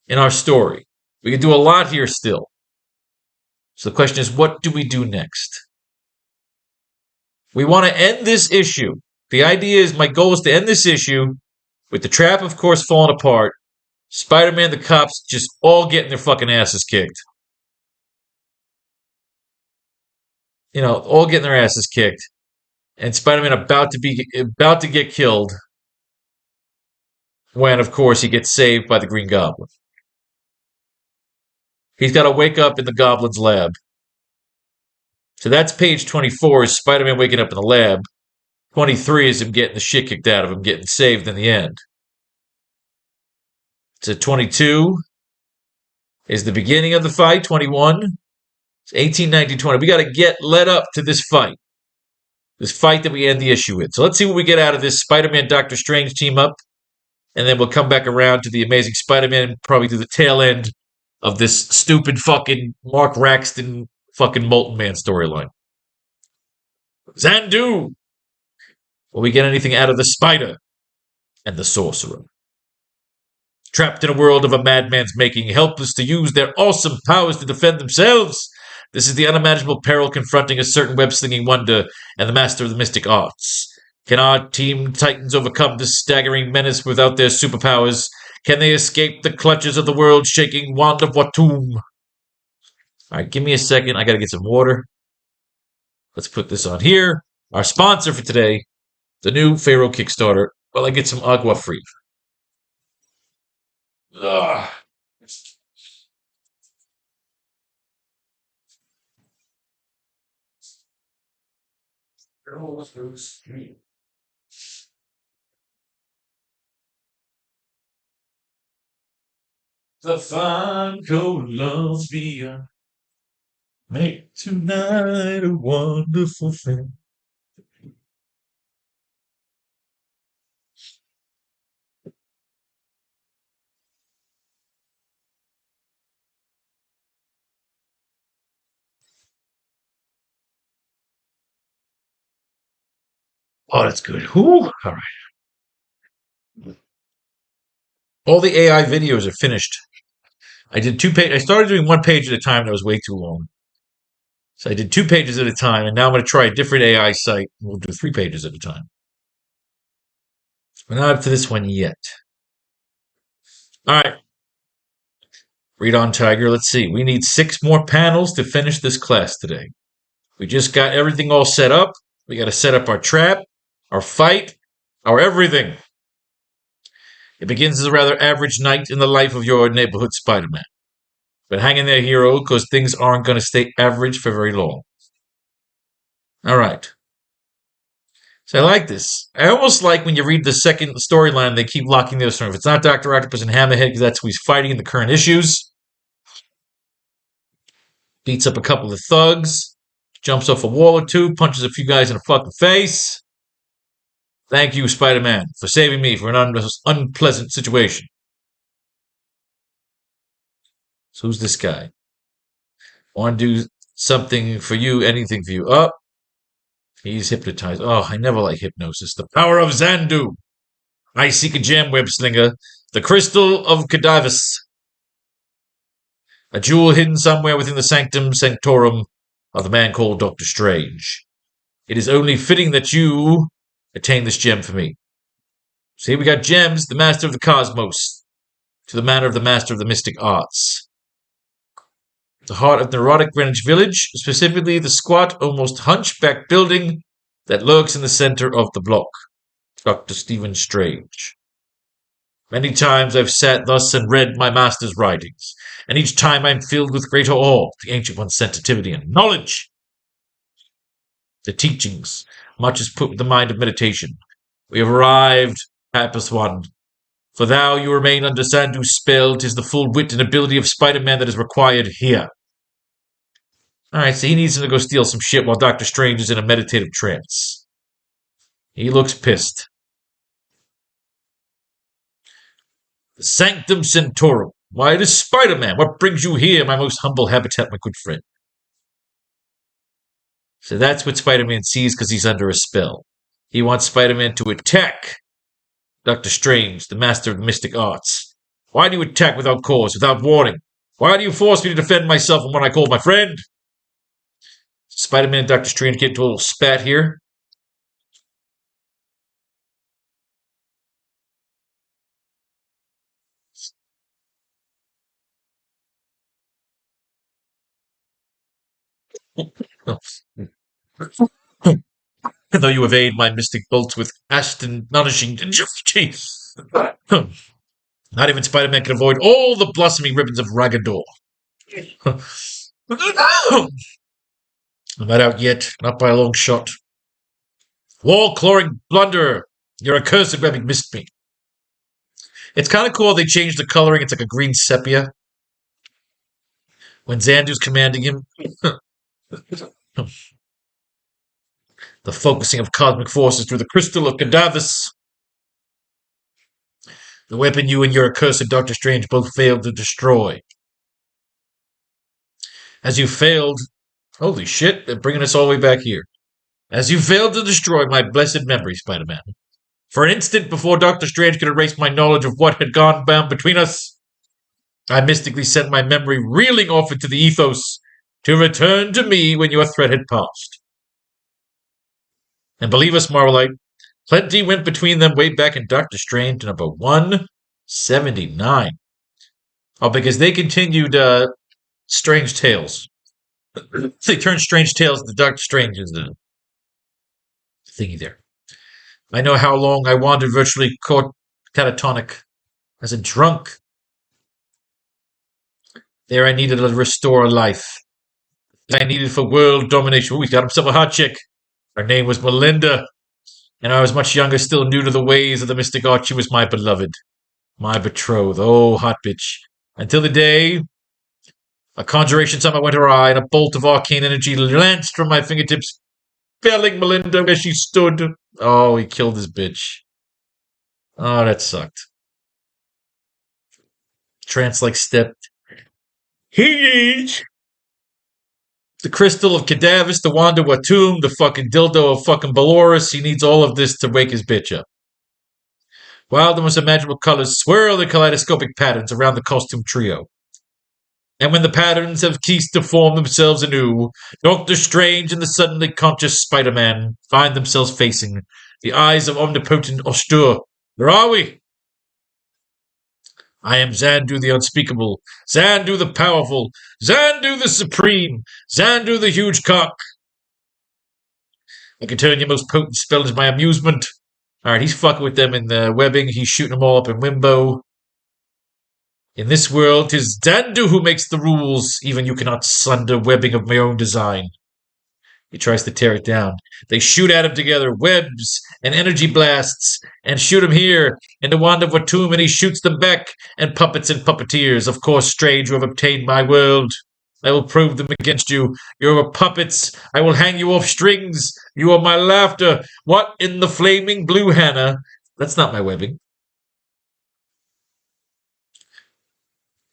in our story. We can do a lot here still. So the question is, what do we do next? We want to end this issue. The idea is, my goal is to end this issue with the trap, of course, falling apart. Spider-Man, the cops, just all getting their fucking asses kicked. You know, all getting their asses kicked. And Spider-Man about to get killed when, of course, he gets saved by the Green Goblin. He's got to wake up in the Goblin's lab. So that's page 24, is Spider-Man waking up in the lab. 23 is him getting the shit kicked out of him, getting saved in the end. So 22 is the beginning of the fight. 21, it's 18, 19, 20. We got to get led up to this fight. This fight that we end the issue with. So let's see what we get out of this Spider-Man Doctor Strange team up, and then we'll come back around to the Amazing Spider-Man, probably to the tail end of this stupid fucking Mark Raxton fucking Molten Man storyline. Zandu! Will we get anything out of the Spider and the Sorcerer? Trapped in a world of a madman's making, helpless to use their awesome powers to defend themselves. This is the unimaginable peril confronting a certain web-slinging wonder and the master of the mystic arts. Can our team Titans overcome this staggering menace without their superpowers? Can they escape the clutches of the world-shaking wand of Watum? Alright, give me a second. I gotta get some water. Let's put this on here. Our sponsor for today, the new Faro Kickstarter. While I get some agua free. Ugh. The fine Columbia make tonight a wonderful thing. Oh, that's good. Whew. All right. All the AI videos are finished. I did 2 pages. I started doing 1 page at a time. That was way too long. So I did 2 pages at a time, and now I'm going to try a different AI site. We'll do 3 pages at a time. We're not up to this one yet. All right. Read on, Tiger. Let's see. We need 6 more panels to finish this class today. We just got everything all set up. We got to set up our trap, our fight, our everything. It begins as a rather average night in the life of your neighborhood Spider-Man. But hang in there, hero, because things aren't going to stay average for very long. All right. So I like this. I almost like when you read the second storyline, they keep locking the other story. If it's not Dr. Octopus and Hammerhead, because that's who he's fighting in the current issues. Beats up a couple of thugs. Jumps off a wall or two. Punches a few guys in the fucking face. Thank you, Spider-Man, for saving me from an unpleasant situation. So who's this guy? Want to do something for you, anything for you. Oh, he's hypnotized. Oh, I never like hypnosis. The power of Zandu. I seek a gem, web slinger. The crystal of Cadavus. A jewel hidden somewhere within the sanctum sanctorum of the man called Doctor Strange. It is only fitting that you attain this gem for me. See, we got gems, the master of the cosmos, to the manner of the master of the mystic arts. The heart of neurotic Greenwich Village, specifically the squat, almost hunchback building that lurks in the center of the block. Dr. Stephen Strange. Many times I've sat thus and read my master's writings, and each time I'm filled with greater awe, the ancient one's sensitivity and knowledge. The teachings, much is put with the mind of meditation. We have arrived, hapless one. For thou you remain under Sandu's spell, 'tis the full wit and ability of Spider-Man that is required here. Alright, so he needs him to go steal some shit while Doctor Strange is in a meditative trance. He looks pissed. The Sanctum Sanctorum. Why, it is Spider-Man. What brings you here, my most humble habitat, my good friend? So that's what Spider-Man sees because he's under a spell. He wants Spider-Man to attack Doctor Strange, the master of the mystic arts. Why do you attack without cause, without warning? Why do you force me to defend myself from what I call my friend? Spider-Man and Doctor Strange get into a little spat here. Though you evade my mystic bolts with astonishing agility. Not even Spider-Man can avoid all the blossoming ribbons of Ragador. I'm not out yet, not by a long shot. Wall-clawing blunderer, your accursed having missed me. It's kind of cool they changed the coloring. It's like a green sepia. When Zandu's commanding him. The focusing of cosmic forces through the crystal of cadavers. The weapon you and your accursed Doctor Strange both failed to destroy. As you failed... Holy shit, they're bringing us all the way back here. As you failed to destroy my blessed memory, Spider-Man. For an instant before Doctor Strange could erase my knowledge of what had gone down between us, I mystically sent my memory reeling off into the ethos to return to me when your threat had passed. And believe us, Marvelite, plenty went between them way back in Doctor Strange number 179. Oh, because they continued Strange Tales. They turned Strange Tales into Doctor Strange's thingy there. I know how long I wandered virtually catatonic as a drunk. There I needed to restore life. I needed for world domination. Ooh, he's got himself a hot chick. Her name was Melinda. And I was much younger, still new to the ways of the mystic art. She was my beloved. My betrothed. Oh, hot bitch. Until the day a conjuration somehow went awry, and a bolt of arcane energy lanced from my fingertips, felling Melinda where she stood. Oh, he killed his bitch. Oh, that sucked. Trance-like step. He needs the crystal of cadavers, the wand of Watum, the fucking dildo of fucking Baloris. He needs all of this to wake his bitch up. While the most imaginable colors swirl in kaleidoscopic patterns around the costume trio. And when the patterns have ceased to form themselves anew, Doctor Strange and the suddenly conscious Spider-Man find themselves facing the eyes of omnipotent Ostur. Where are we? I am Xandu the unspeakable, Xandu the powerful, Xandu the supreme, Xandu the huge cock. I can turn your most potent spell into my amusement. Alright, he's fucking with them in the webbing. He's shooting them all up in Wimbo. In this world, 'tis Xandu who makes the rules. Even you cannot sunder webbing of my own design. He tries to tear it down. They shoot at him together, webs and energy blasts, and shoot him here in the wand of Watum, and he shoots them back, and puppets and puppeteers. Of course, Strange, you have obtained my world. I will prove them against you. You are puppets. I will hang you off strings. You are my laughter. What in the flaming blue Hannah? That's not my webbing.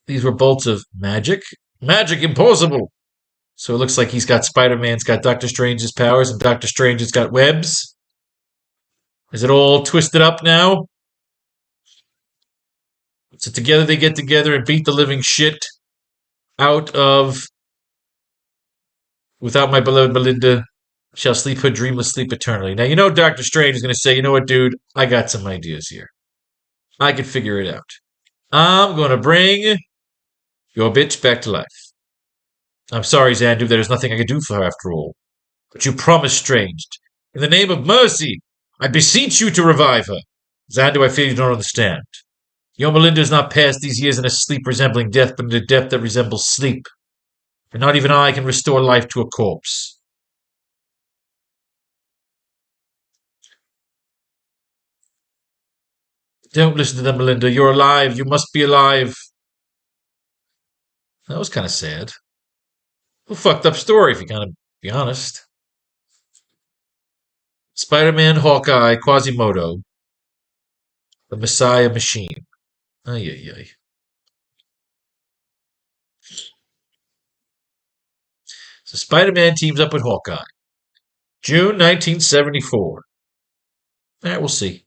These were bolts of magic. Magic impossible. So it looks like he's got Spider-Man's got Doctor Strange's powers, and Doctor Strange has got webs. Is it all twisted up now? So together they get together and beat the living shit out of... Without my beloved Melinda, shall sleep her dreamless sleep eternally. Now, you know Doctor Strange is going to say, you know what, dude? I got some ideas here. I can figure it out. I'm going to bring your bitch back to life. I'm sorry, Xandu, there is nothing I can do for her after all. But you promised, Strange. In the name of mercy, I beseech you to revive her. Xandu, I fear you don't understand. Your Melinda has not passed these years in a sleep resembling death, but in a death that resembles sleep. And not even I can restore life to a corpse. Don't listen to them, Melinda. You're alive. You must be alive. That was kind of sad. A fucked up story, if you kind of be honest. Spider-Man, Hawkeye, Quasimodo, the Messiah Machine. Ay, ay, ay. So Spider-Man teams up with Hawkeye. June 1974. All right, we'll see.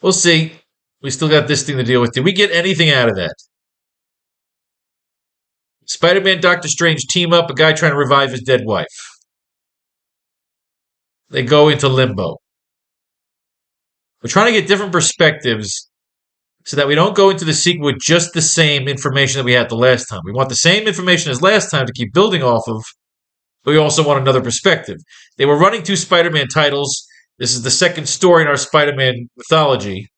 We'll see. We still got this thing to deal with. Did we get anything out of that? Spider-Man, Doctor Strange team up, a guy trying to revive his dead wife. They go into limbo. We're trying to get different perspectives so that we don't go into the sequel with just the same information that we had the last time. We want the same information as last time to keep building off of, but we also want another perspective. They were running 2 Spider-Man titles. This is the second story in our Spider-Man mythology.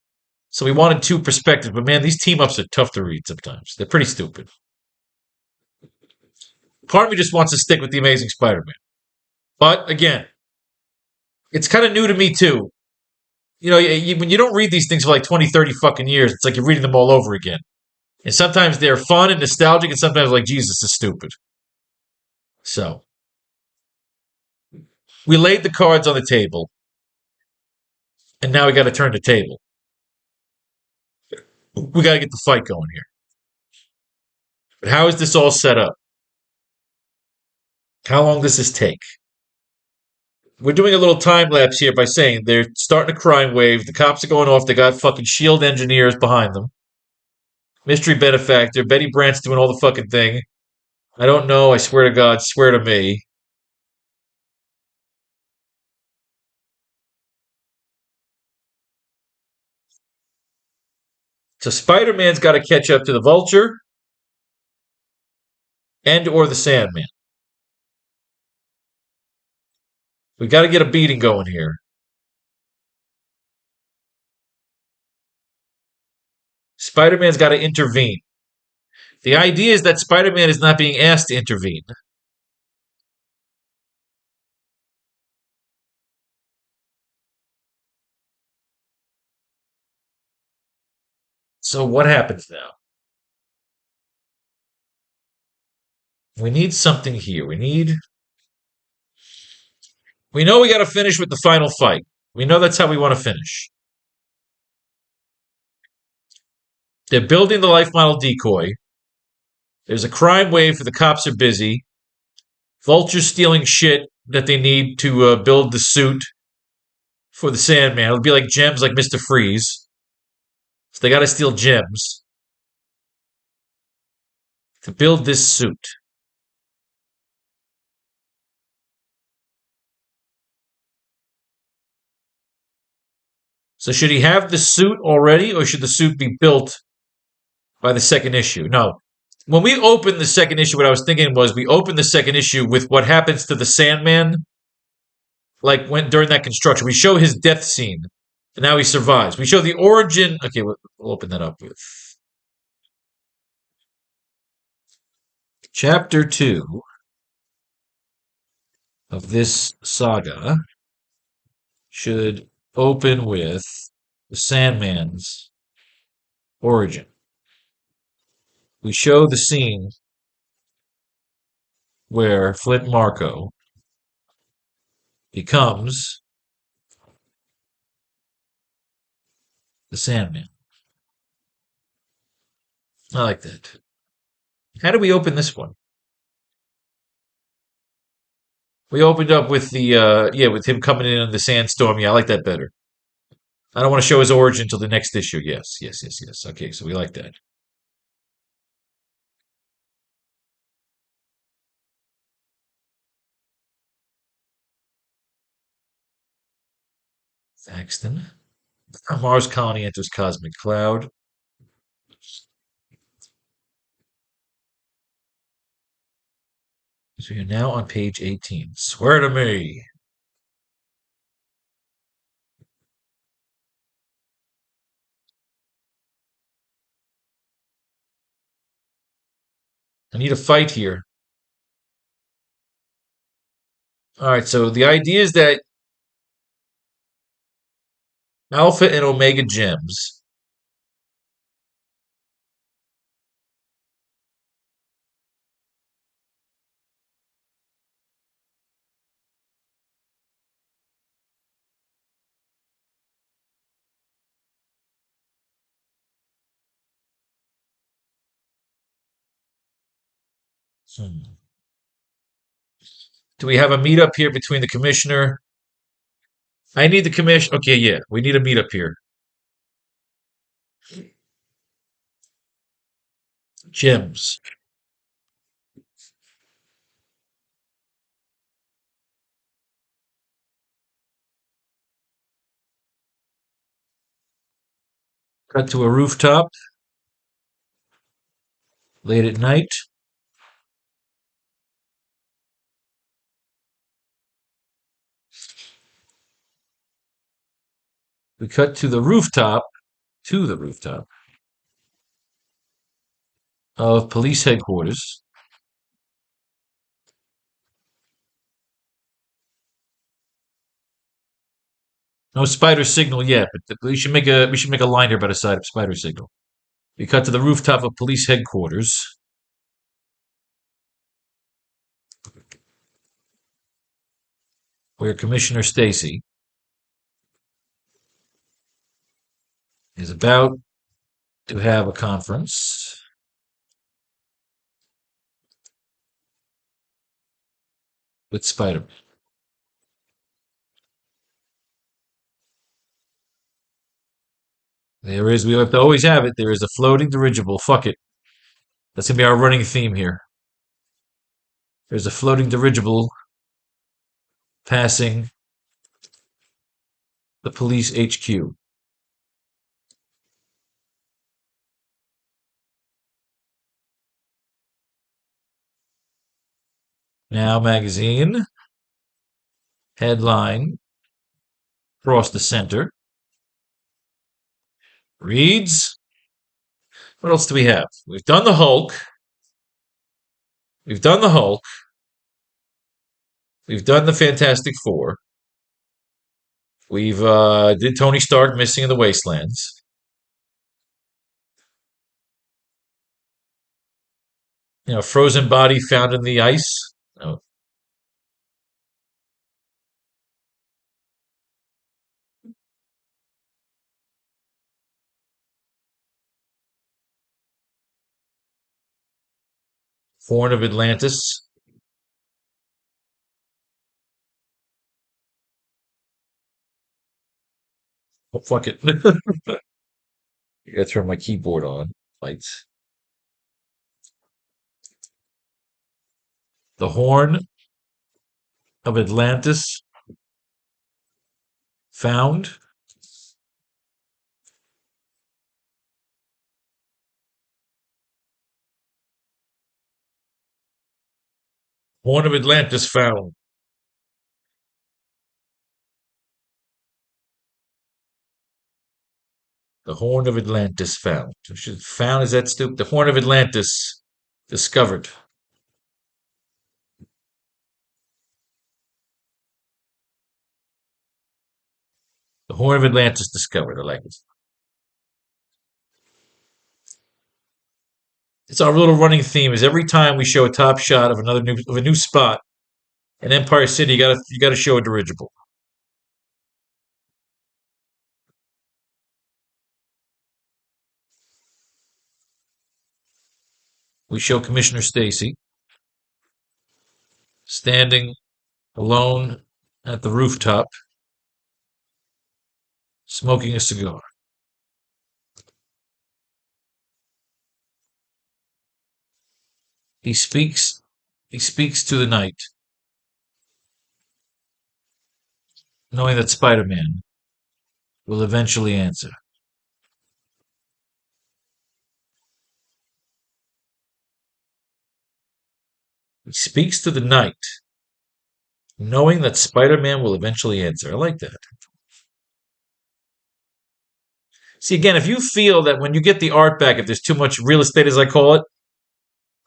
So we wanted 2 perspectives. But man, these team-ups are tough to read sometimes. They're pretty stupid. Part of me just wants to stick with the Amazing Spider-Man. But, again, it's kind of new to me, too. You know, when you don't read these things for like 20, 30 fucking years, it's like you're reading them all over again. And sometimes they're fun and nostalgic, and sometimes like, Jesus, this is stupid. So, We laid the cards on the table, and now we got to turn the table. We got to get the fight going here. But how is this all set up? How long does this take? We're doing a little time lapse here by saying they're starting a crime wave. The cops are going off. They got fucking shield engineers behind them. Mystery benefactor. Betty Brant's doing all the fucking thing. I don't know. I swear to God. Swear to me. So Spider-Man's got to catch up to the Vulture and or the Sandman. We got to get a beating going here. Spider-Man's got to intervene. The idea is that Spider-Man is not being asked to intervene. So what happens now? We need something here. We know we got to finish with the final fight. We know that's how we want to finish. They're building the life model decoy. There's a crime wave, for the cops are busy. Vulture's stealing shit that they need to build the suit for the Sandman. It'll be like gems, like Mr. Freeze. So they got to steal gems to build this suit. So should he have the suit already, or should the suit be built by the second issue? No. When we opened the second issue, what I was thinking was we opened the second issue with what happens to the Sandman, like when during that construction. We show his death scene, and now he survives. We show the origin. Okay, we'll open that up with Chapter 2 of this saga should open with the Sandman's origin. We show the scene where Flint Marko becomes the Sandman. I like that. How do we open this one? We opened up with with him coming in the sandstorm. Yeah, I like that better. I don't want to show his origin until the next issue. Yes. Okay, so we like that. Thaxton. A Mars colony enters cosmic cloud. So you're now on page 18. Swear to me. I need a fight here. All right, so the idea is that Alpha and Omega gems Hmm. Do we have a meetup here between the commissioner? I need the commission. Okay, yeah, we need a meetup here. Gems. Cut to a rooftop late at night. We cut to the rooftop of police headquarters. No spider signal yet, but we should make a line here by the side of spider signal. We cut to the rooftop of police headquarters. where Commissioner Stacy is about to have a conference with Spider-Man. There is, we have to always have it. There is a floating dirigible. Fuck it. That's gonna be our running theme here. There's a floating dirigible passing the police HQ. Now magazine. Headline. Across the center. Reads. What else do we have? We've done the Hulk. We've done the Hulk. We've done the Fantastic Four. We've did Tony Stark missing in the wastelands. Frozen body found in the ice. Oh. Horn of Atlantis. Oh, fuck it. I gotta turn my keyboard on. Lights. The Horn of Atlantis found. Horn of Atlantis found. The Horn of Atlantis found. Found, is that stupid? The Horn of Atlantis discovered. The Horn of Atlantis discovered. I like it. It's our little running theme. Is every time we show a top shot of a new spot in Empire City, you gotta show a dirigible. We show Commissioner Stacy standing alone at the rooftop, smoking a cigar. He speaks to the night, knowing that Spider-Man will eventually answer. He speaks to the night, knowing that Spider-Man will eventually answer. I like that. See, again, if you feel that when you get the art back, if there's too much real estate, as I call it,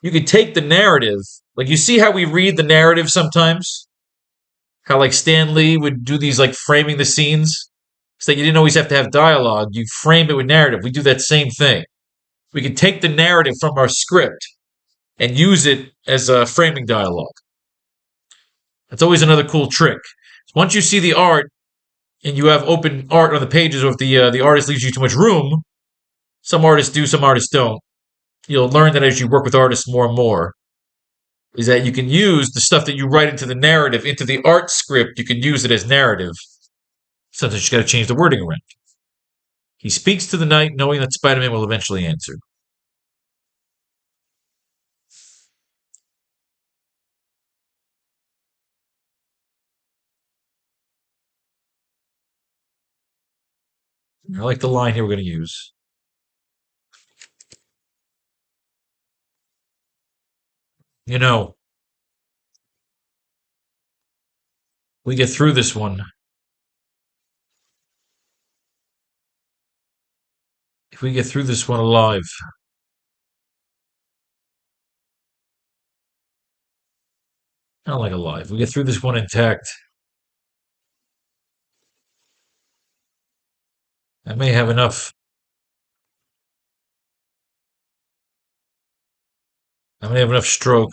you could take the narrative. Like, you see how we read the narrative sometimes? How, like, Stan Lee would do these, like, framing the scenes? So that you didn't always have to have dialogue. You frame it with narrative. We do that same thing. We can take the narrative from our script and use it as a framing dialogue. That's always another cool trick. Once you see the art and you have open art on the pages, or if the artist leaves you too much room, some artists do, some artists don't. You'll learn that as you work with artists more and more, is that you can use the stuff that you write into the narrative, into the art script, you can use it as narrative. Sometimes you got to change the wording around. He speaks to the night knowing that Spider-Man will eventually answer. I like the line here we're going to use. You know, we get through this one. If we get through this one alive, I don't like alive. If we get through this one intact, I may have enough. I may have enough stroke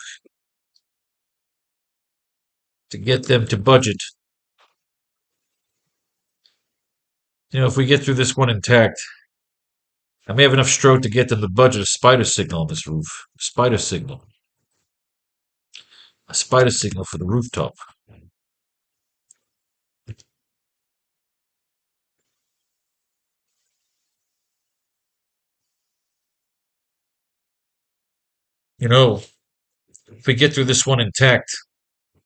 to get them to budget If we get through this one intact, I may have enough stroke to get them to budget a spider signal on this roof. Spider signal. A spider signal for the rooftop. If we get through this one intact,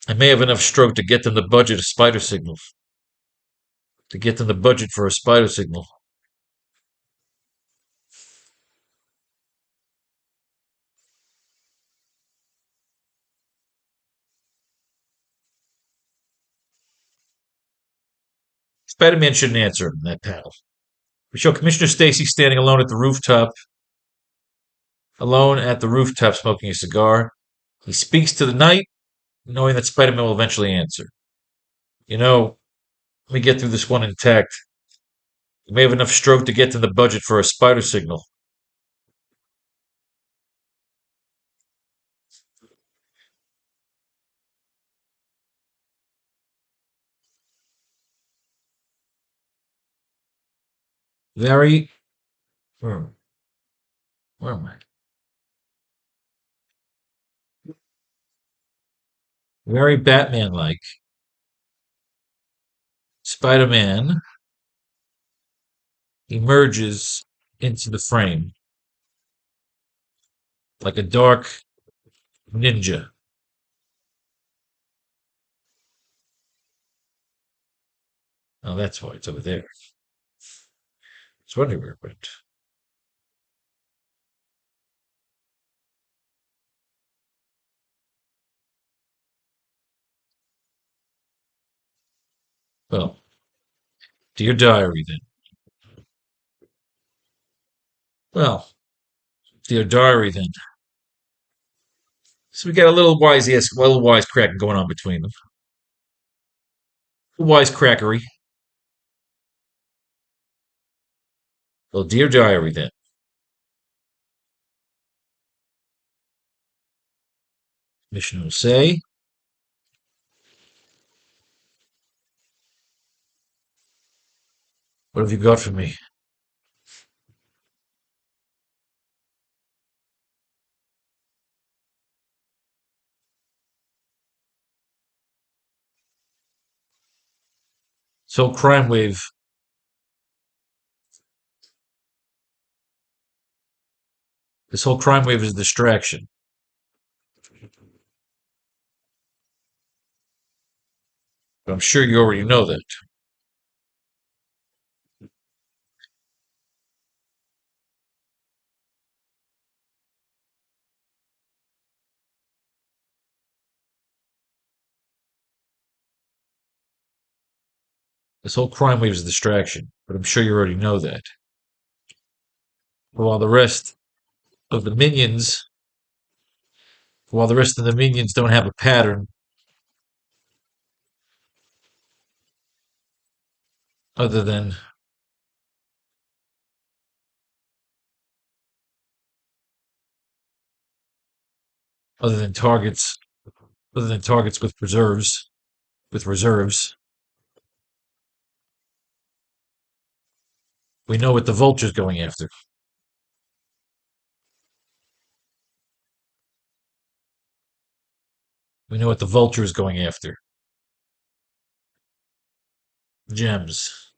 I may have enough stroke to get them to budget a spider signal. To get them the budget for a spider signal. Spider-Man shouldn't answer in that panel. We show Commissioner Stacy standing alone at the rooftop smoking a cigar. He speaks to the night, knowing that Spider-Man will eventually answer. Let me get through this one intact. We may have enough stroke to get them the budget for a spider signal. Very, where, where am I? Very Batman-like. Spider-Man emerges into the frame like a dark ninja. Oh, that's why it's over there. It's wondering where it went. Well, dear diary, then. Well, dear diary, then. So we got a little wisecracking going on between them. Wisecrackery. Well, dear diary, then. Mission will say, what have you got for me? So crime wave. This whole crime wave is a distraction. But I'm sure you already know that. This whole crime wave is a distraction. But I'm sure you already know that. While the rest of the minions, while the rest of the minions don't have a pattern other than other than targets with reserves. We know what the vulture's going after. We know what the vulture is going after. Gems.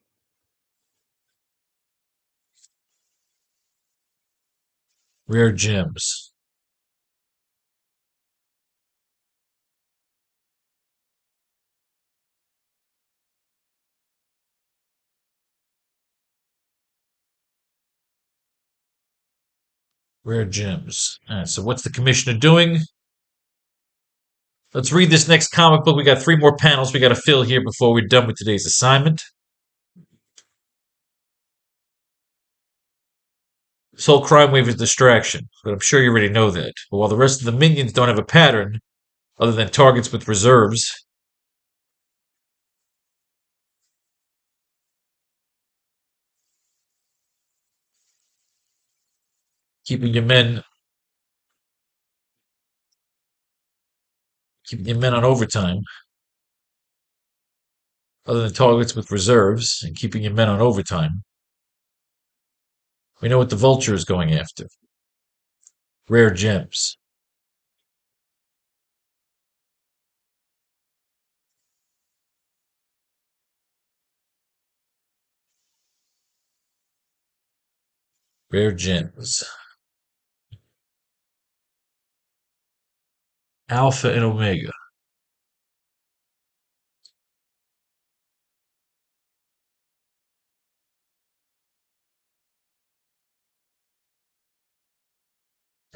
Rare gems. Rare gems. Alright, so what's the commissioner doing? Let's read this next comic book. We got 3 more panels we got to fill here before we're done with today's assignment. This whole crime wave is distraction, but I'm sure you already know that. But while the rest of the minions don't have a pattern, other than targets with reserves, keeping your men on overtime. other than targets with reserves and keeping your men on overtime. We know what the Vulture is going after. Rare gems. Rare gems. Alpha and Omega.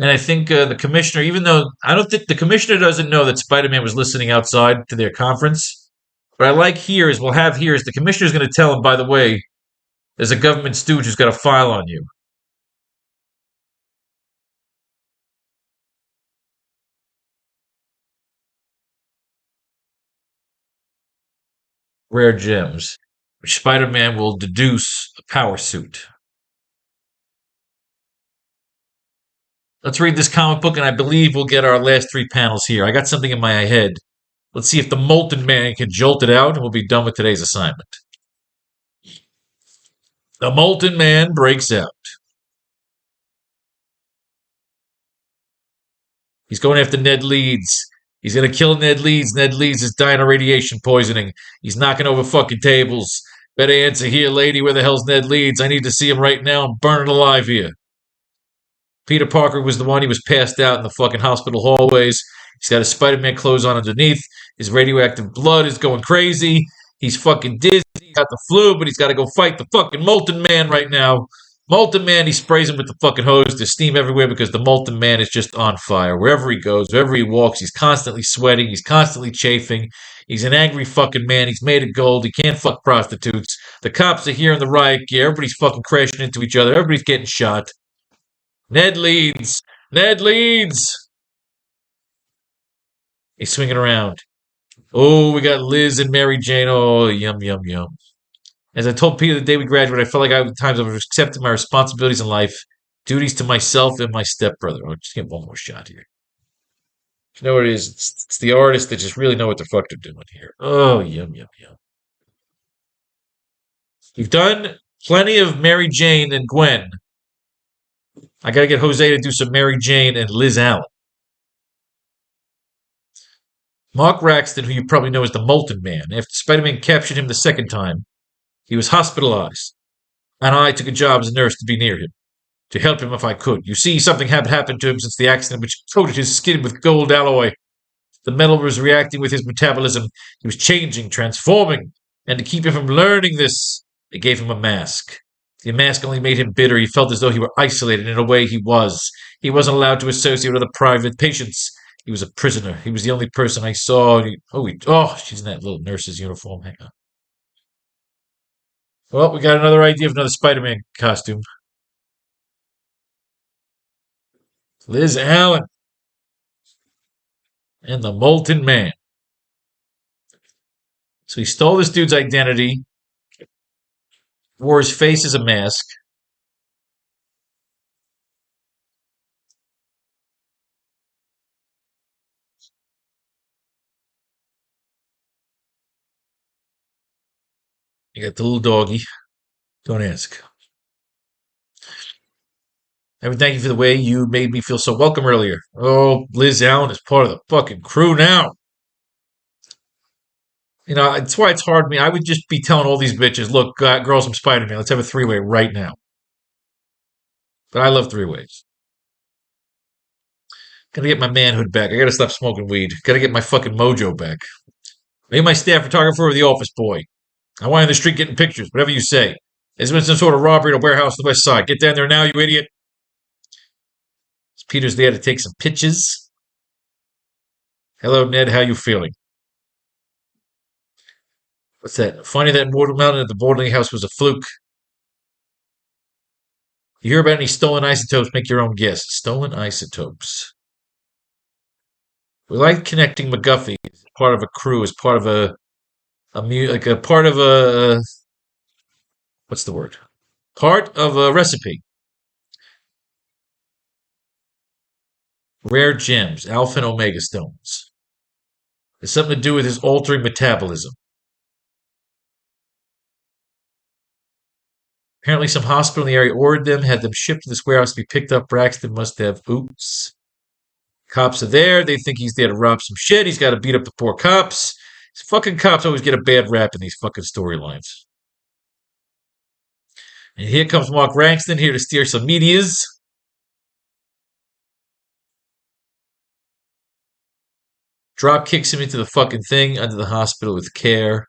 And I think the commissioner, even though I don't think the commissioner doesn't know that Spider-Man was listening outside to their conference, what I like here is we'll have here is the commissioner's going to tell him, by the way, there's a government stooge who's got a file on you. Rare gems, which Spider-Man will deduce a power suit. Let's read this comic book, and I believe we'll get our last three panels here. I got something in my head. Let's see if the Molten Man can jolt it out, and we'll be done with today's assignment. The Molten Man breaks out. He's going after Ned Leeds. He's going to kill Ned Leeds. Ned Leeds is dying of radiation poisoning. He's knocking over fucking tables. Better answer here, lady. Where the hell's Ned Leeds? I need to see him right now. I'm burning alive here. Peter Parker was the one. He was passed out in the fucking hospital hallways. He's got his Spider-Man clothes on underneath. His radioactive blood is going crazy. He's fucking dizzy. He's got the flu, but he's got to go fight the fucking Molten Man right now. Molten Man, he sprays him with the fucking hose. There's steam everywhere because the Molten Man is just on fire. Wherever he goes, wherever he walks, he's constantly sweating. He's constantly chafing. He's an angry fucking man. He's made of gold. He can't fuck prostitutes. The cops are here in the riot gear. Everybody's fucking crashing into each other. Everybody's getting shot. Ned Leeds. Ned Leeds. He's swinging around. Oh, we got Liz and Mary Jane. Oh, yum, yum, yum. As I told Peter the day we graduated, I felt like at times I was accepting my responsibilities in life, duties to myself and my stepbrother. I'll just get one more shot here. You know what it is? It's the artists that just really know what the fuck they're doing here. Oh, yum, yum, yum. You've done plenty of Mary Jane and Gwen. I gotta get Jose to do some Mary Jane and Liz Allen. Mark Raxton, who you probably know as the Molten Man, after Spider-Man captured him the second time, he was hospitalized, and I took a job as a nurse to be near him, to help him if I could. You see, something had happened to him since the accident which coated his skin with gold alloy. The metal was reacting with his metabolism. He was changing, transforming, and to keep him from learning this, they gave him a mask. The mask only made him bitter. He felt as though he were isolated. In a way, he was. He wasn't allowed to associate with other private patients. He was a prisoner. He was the only person I saw. She's in that little nurse's uniform. Hang on. Well, we got another idea of another Spider-Man costume. Liz Allen and the Molten Man. So he stole this dude's identity, wore his face as a mask. You got the little doggy. Don't ask. I would thank you for the way you made me feel so welcome earlier. Oh, Liz Allen is part of the fucking crew now. You know, that's why it's hard for me. I would just be telling all these bitches, look, girls from Spider-Man, let's have a three-way right now. But I love three-ways. Gotta get my manhood back. I gotta stop smoking weed. Gotta get my fucking mojo back. Are you my staff photographer or the office boy? I want you in the street getting pictures, whatever you say. There's been some sort of robbery at a warehouse on the west side. Get down there now, you idiot. Peter's there to take some pictures. Hello, Ned. How you feeling? What's that? Finding that mortal mountain at the boarding house was a fluke. You hear about any stolen isotopes? Make your own guess. Stolen isotopes. We like connecting McGuffey as part of a crew, as part of a part of a what's the word? Part of a recipe. Rare gems, alpha and omega stones. It's something to do with his altering metabolism. Apparently, some hospital in the area ordered them, had them shipped to this warehouse to be picked up. Braxton must have. Oops. Cops are there. They think he's there to rob some shit. He's got to beat up the poor cops. These fucking cops always get a bad rap in these fucking storylines. And here comes Mark Rankston here to steer some medias. Drop kicks him into the fucking thing under the hospital with care.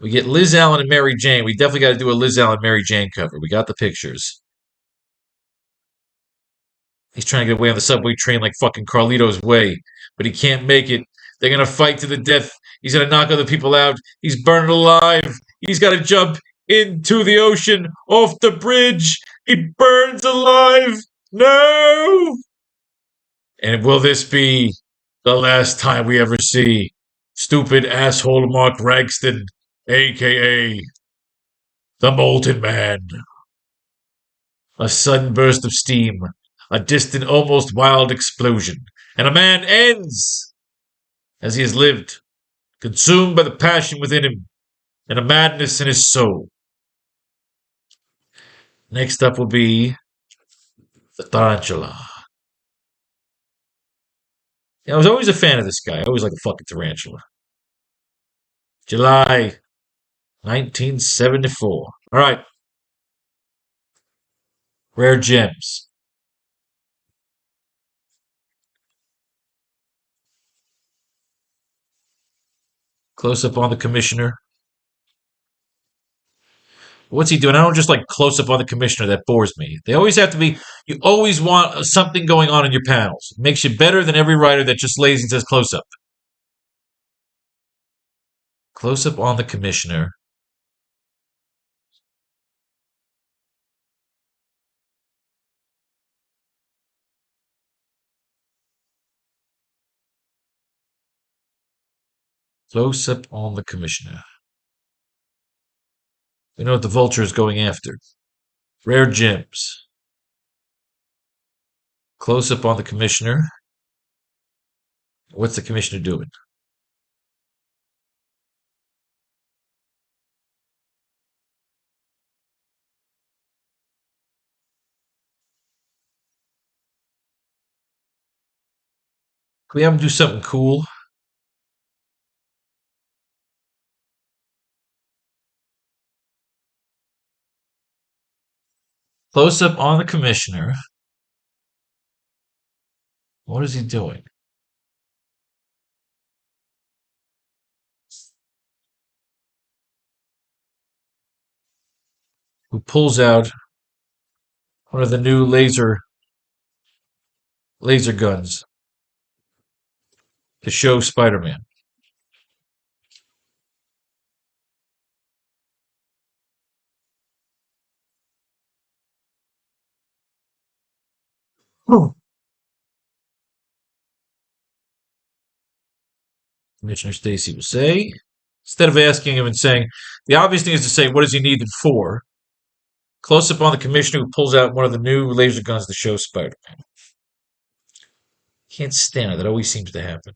We get Liz Allen and Mary Jane. We definitely got to do a Liz Allen Mary Jane cover. We got the pictures. He's trying to get away on the subway train like fucking Carlito's Way, but he can't make it. They're gonna fight to the death. He's gonna knock other people out. He's burned alive. He's got to jump into the ocean off the bridge. He burns alive. No! And will this be the last time we ever see stupid asshole Mark Rankston, aka the Molten Man? A sudden burst of steam, a distant, almost wild explosion, and a man ends as he has lived, consumed by the passion within him and a madness in his soul. Next up will be the tarantula. I was always a fan of this guy. I always like a fucking tarantula. July 1974. All right. Rare gems. Close up on the commissioner. What's he doing? I don't just like close up on the commissioner. That bores me. They always have to be. You always want something going on in your panels. It makes you better than every writer that just lays and says close up. Close up on the commissioner. Close up on the commissioner. We know what the vulture is going after. Rare gems. Close up on the commissioner. What's the commissioner doing? Can we have him do something cool? Close up on the commissioner. What is he doing? Who pulls out one of the new laser guns to show Spider-Man. Oh. Commissioner Stacy will say, instead of asking him and saying, the obvious thing is to say, what does he need it for? Close up on the commissioner who pulls out one of the new laser guns to show Spider-Man. Can't stand it. That always seems to happen.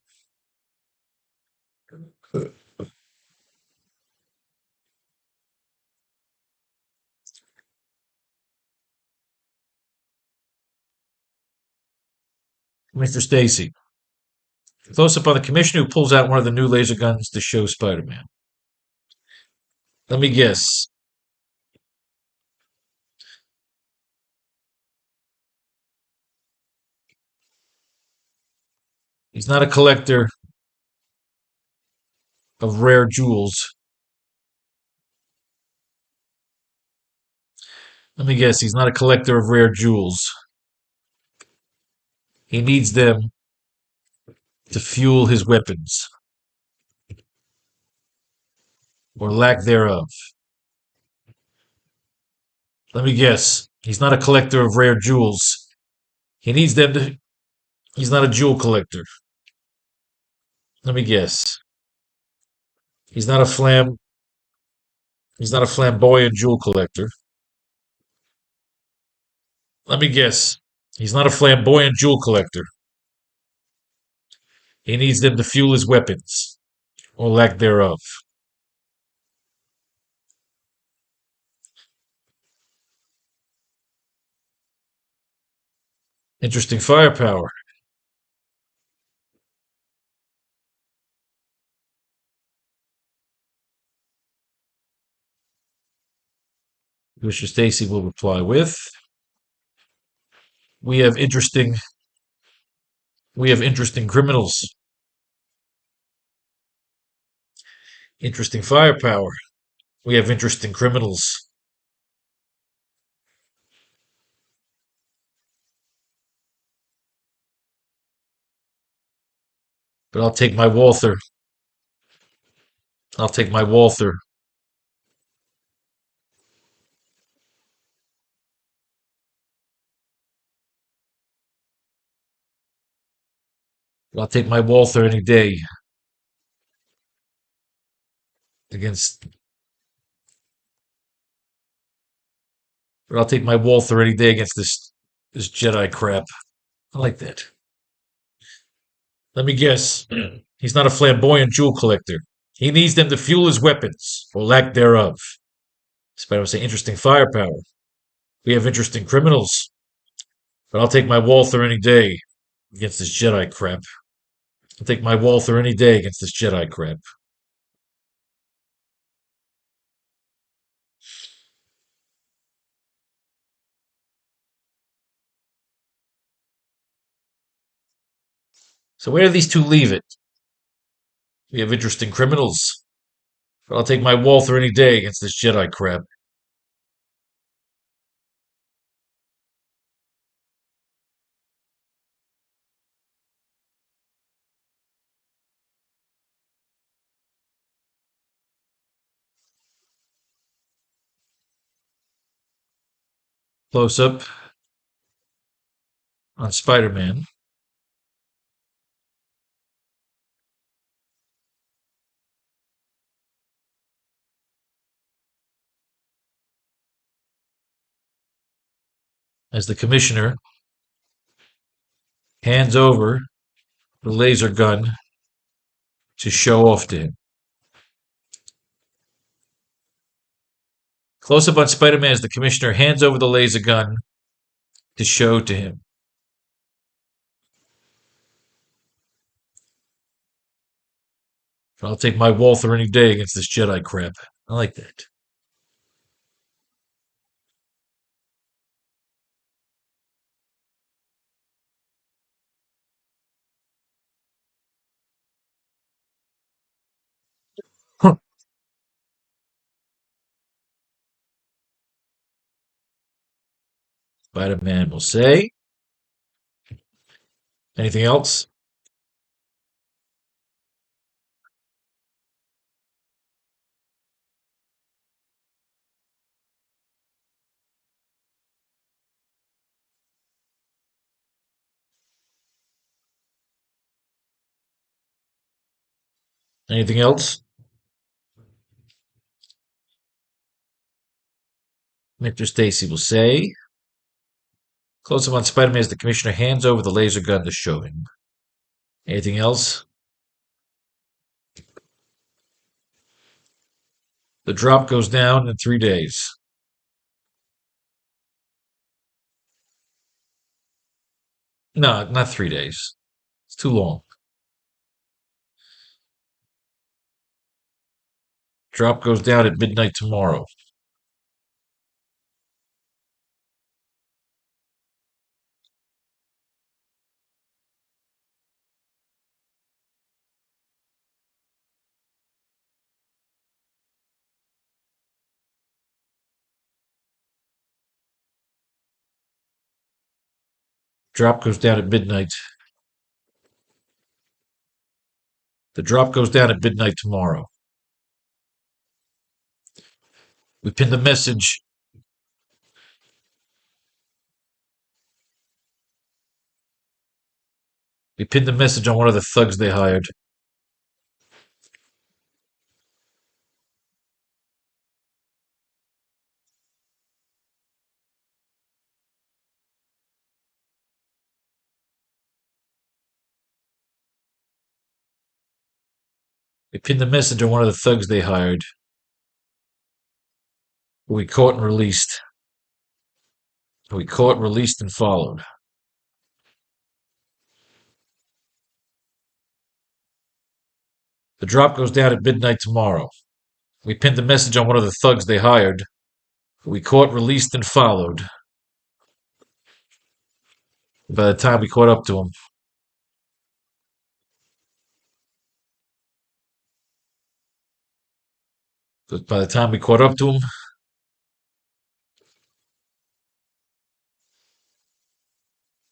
Mr. Stacy. Close up on the commissioner who pulls out one of the new laser guns to show Spider-Man. Let me guess. He's not a collector of rare jewels. Let me guess. He's not a collector of rare jewels. He needs them to fuel his weapons, or lack thereof. Let me guess. He's not a collector of rare jewels. He needs them to. He's not a jewel collector. Let me guess. He's not a flam. He's not a flamboyant jewel collector. Let me guess. He's not a flamboyant jewel collector. He needs them to fuel his weapons, or lack thereof. Interesting firepower. Commissioner Stacy will reply with, we have interesting criminals. Interesting firepower. We have interesting criminals. But I'll take my Walther. I'll take my Walther. I'll take my Walther any day against. But I'll take my Walther any day against this Jedi crap. I like that. Let me guess. He's not a flamboyant jewel collector. He needs them to fuel his weapons, or lack thereof. Spider would say, interesting firepower. We have interesting criminals. But I'll take my Walther any day against this Jedi crap. I'll take my Walther any day against this Jedi crap. So where do these two leave it? We have interesting criminals. But I'll take my Walther any day against this Jedi crap. Close up on Spider-Man as the commissioner hands over the laser gun to show off to him. Close up on Spider-Man as the commissioner hands over the laser gun to show to him. I'll take my Walther any day against this Jedi crap. I like that. Huh. Spider-Man will say, anything else? Anything else? Mr. Stacy will say, close up on Spider-Man as the commissioner hands over the laser gun to show him. Anything else? The drop goes down in 3 days. No, not 3 days. It's too long. Drop goes down at midnight tomorrow. Drop goes down at midnight. The drop goes down at midnight tomorrow. We pinned the message. We pinned the message on one of the thugs they hired. We pinned the message on one of the thugs they hired. We caught and released. We caught, released, and followed. The drop goes down at midnight tomorrow. We pinned the message on one of the thugs they hired, who we caught, released, and followed. By the time we caught up to him,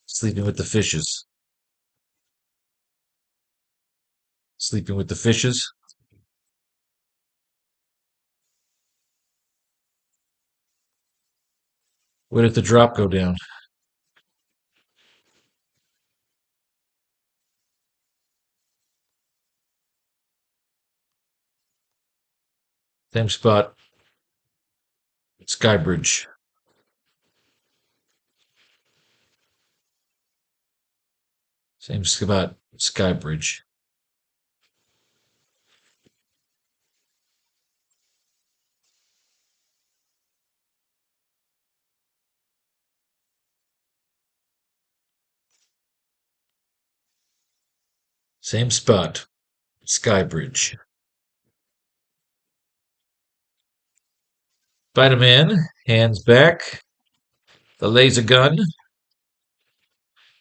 sleeping with the fishes. Sleeping with the fishes. Where did the drop go down? Same spot. Skybridge. Same spot. Skybridge. Same spot. Skybridge. Spider-Man hands back the laser gun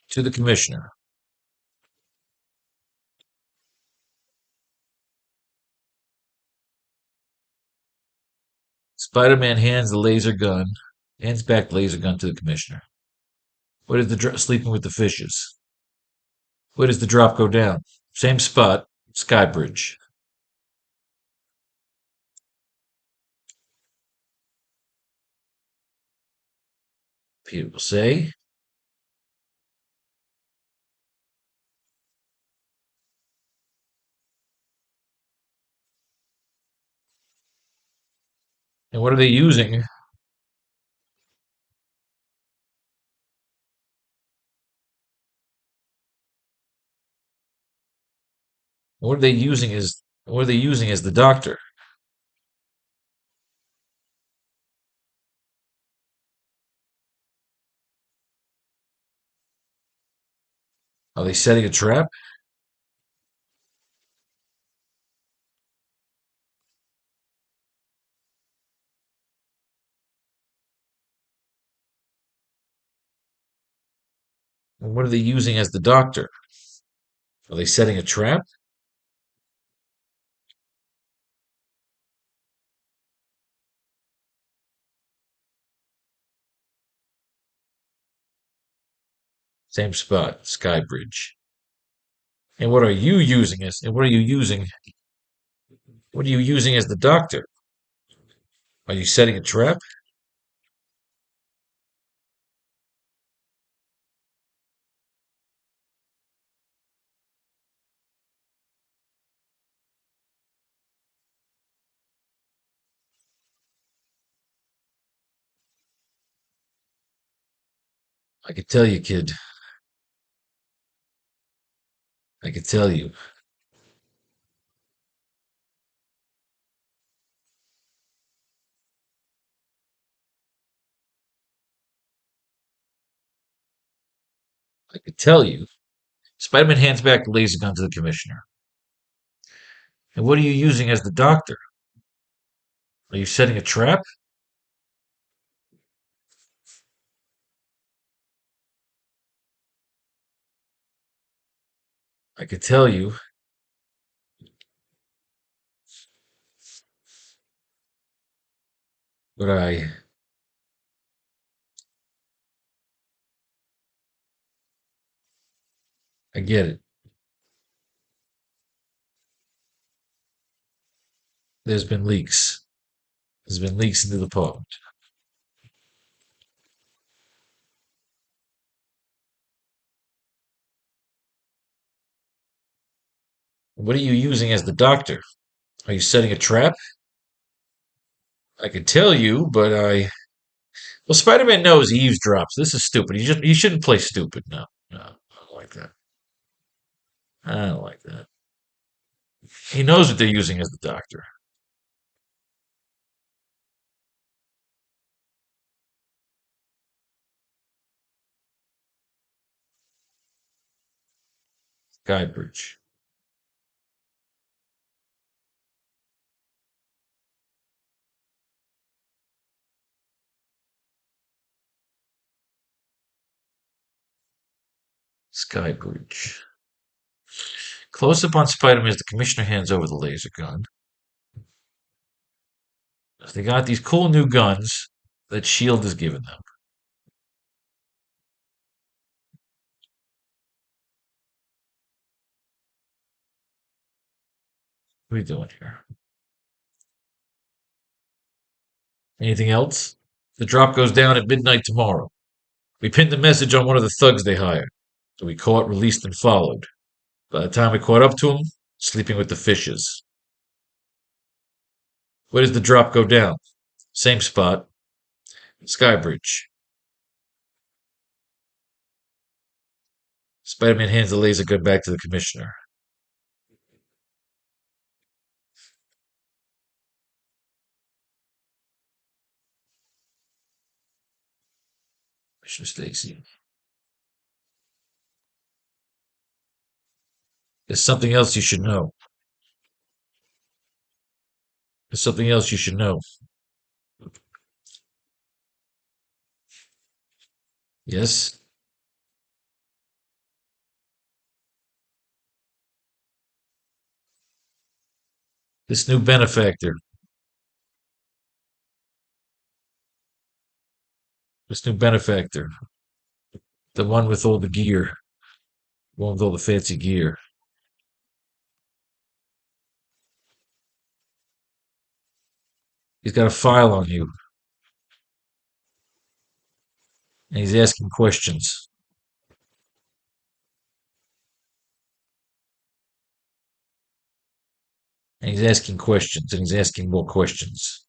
to the commissioner. Spider-Man hands back the laser gun to the commissioner. Where does sleeping with the fishes? Where does the drop go down? Same spot, Skybridge. Peter will say. And what are they using? What are they using as the doctor? Are they setting a trap? And what are they using as the doctor? Are they setting a trap? Same spot, Skybridge. And what are you using as? And what are you using? What are you using as the doctor? Are you setting a trap? I could tell you, kid. I could tell you. I could tell you. Spider-Man hands back the laser gun to the commissioner. And what are you using as the doctor? Are you setting a trap? I could tell you. But I get it. There's been leaks. There's been leaks into the department. What are you using as the doctor? Are you setting a trap? I could tell you, but well, Spider-Man knows he eavesdrops. This is stupid. He shouldn't play stupid. No, no, I don't like that. I don't like that. He knows what they're using as the doctor. Guybridge. Sky Bridge. Close up on Spider-Man as the Commissioner hands over the laser gun. They got these cool new guns that S.H.I.E.L.D. has given them. What are we doing here? Anything else? The drop goes down at midnight tomorrow. We pinned the message on one of the thugs they hired. So we caught, released, and followed. By the time we caught up to him, sleeping with the fishes. Where does the drop go down? Same spot. Skybridge. Spider-Man hands the laser gun back to the Commissioner. Commissioner Stacy. There's something else you should know. There's something else you should know. Yes? This new benefactor. This new benefactor. The one with all the gear. The one with all the fancy gear. He's got a file on you. And he's asking questions. And he's asking questions. And he's asking more questions.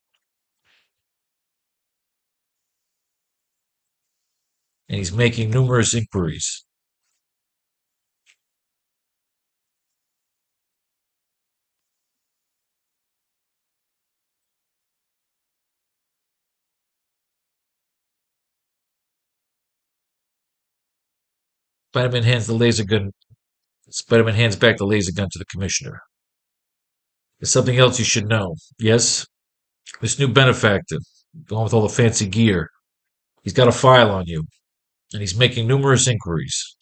And he's making numerous inquiries. Spider-Man hands the laser gun. Spider-Man hands back the laser gun to the Commissioner. There's something else you should know. Yes? This new benefactor, the one with all the fancy gear, he's got a file on you, and he's making numerous inquiries.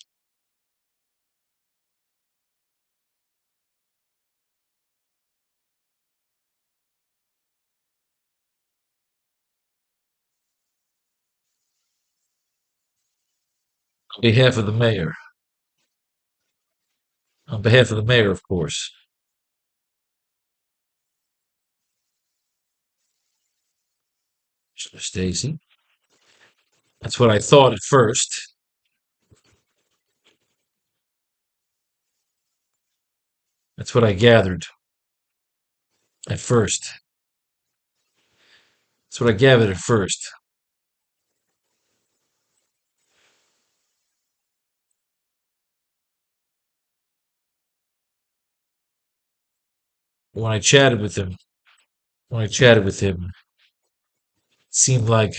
On behalf of the mayor. On behalf of the mayor, of course. Stacy. That's what I thought at first. That's what I gathered at first. That's what I gathered at first. When I chatted with him, it seemed like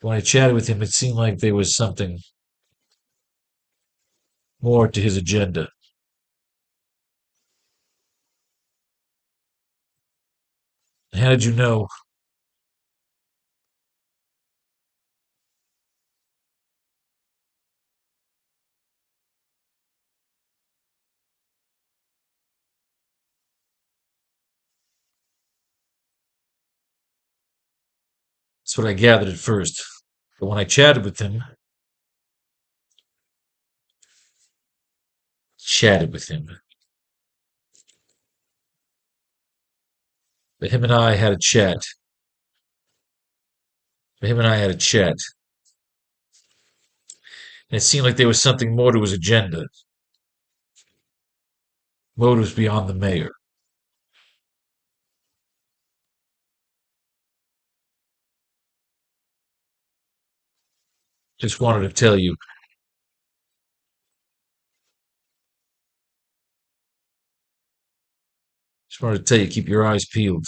when I chatted with him, it seemed like there was something more to his agenda. How did you know? That's what I gathered at first. But when I chatted with him, but him and I had a chat. But him and I had a chat. And it seemed like there was something more to his agenda. Motives beyond the mayor. Just wanted to tell you. Just wanted to tell you to keep your eyes peeled.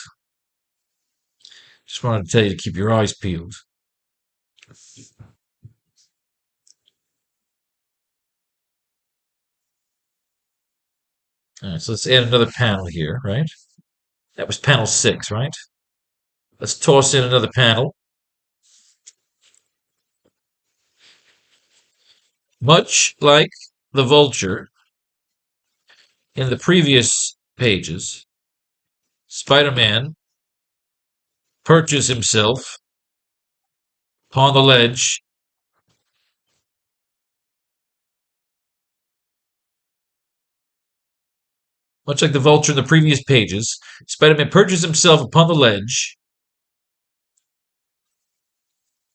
Just wanted to tell you to keep your eyes peeled. All right, so let's add another panel here, right? That was panel 6, right? Let's toss in another panel. Much like the vulture in the previous pages, Spider-Man perches himself upon the ledge Much like the vulture in the previous pages, Spider-Man perches himself upon the ledge,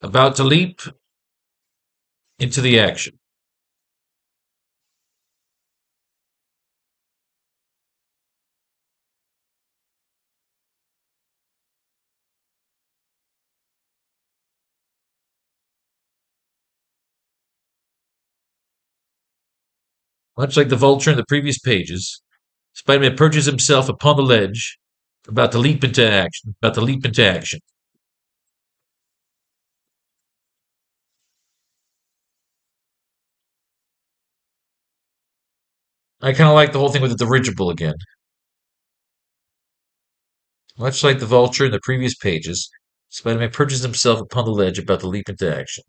about to leap into the action. Much like the vulture in the previous pages, Spider-Man perches himself upon the ledge, about to leap into action. About to leap into action. I kind of like the whole thing with the dirigible again. Much like the vulture in the previous pages, Spider-Man perches himself upon the ledge, about to leap into action.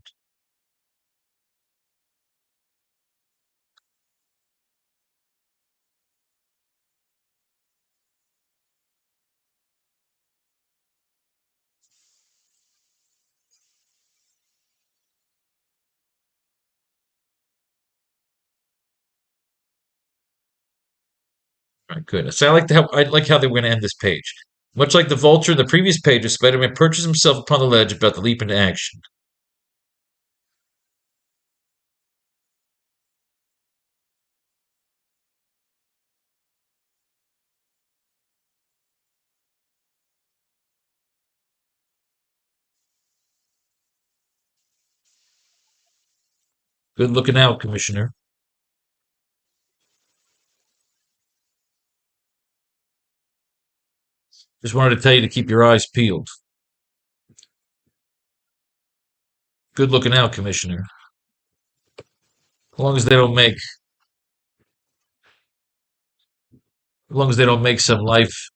All right, good. So I like how they were going to end this page. Much like the vulture in the previous pages, Spider-Man perches himself upon the ledge, about to leap into action. Good looking out, Commissioner. Just wanted to tell you to keep your eyes peeled. Good looking out, Commissioner. As long as they don't make, as long as they don't make some life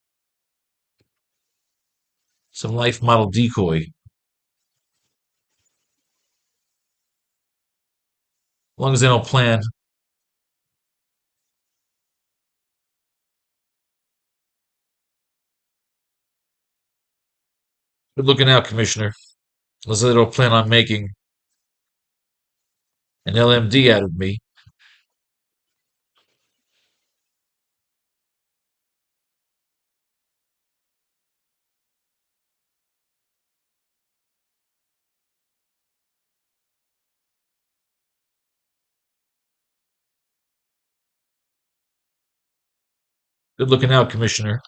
model decoy. As long as they don't plan. Good looking out, Commissioner. As long as they don't plan on making an LMD out of me. Good looking out, Commissioner.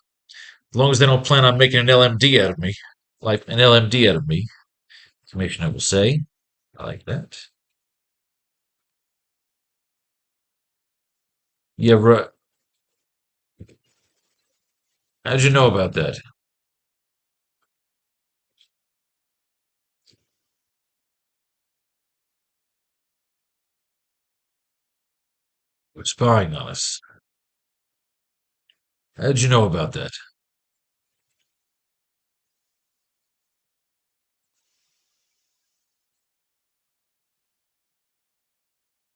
As long as they don't plan on making an LMD out of me. Like an LMD out of me, Commissioner will say. I like that. Yeah, right. How'd you know about that? We're spying on us. How'd you know about that?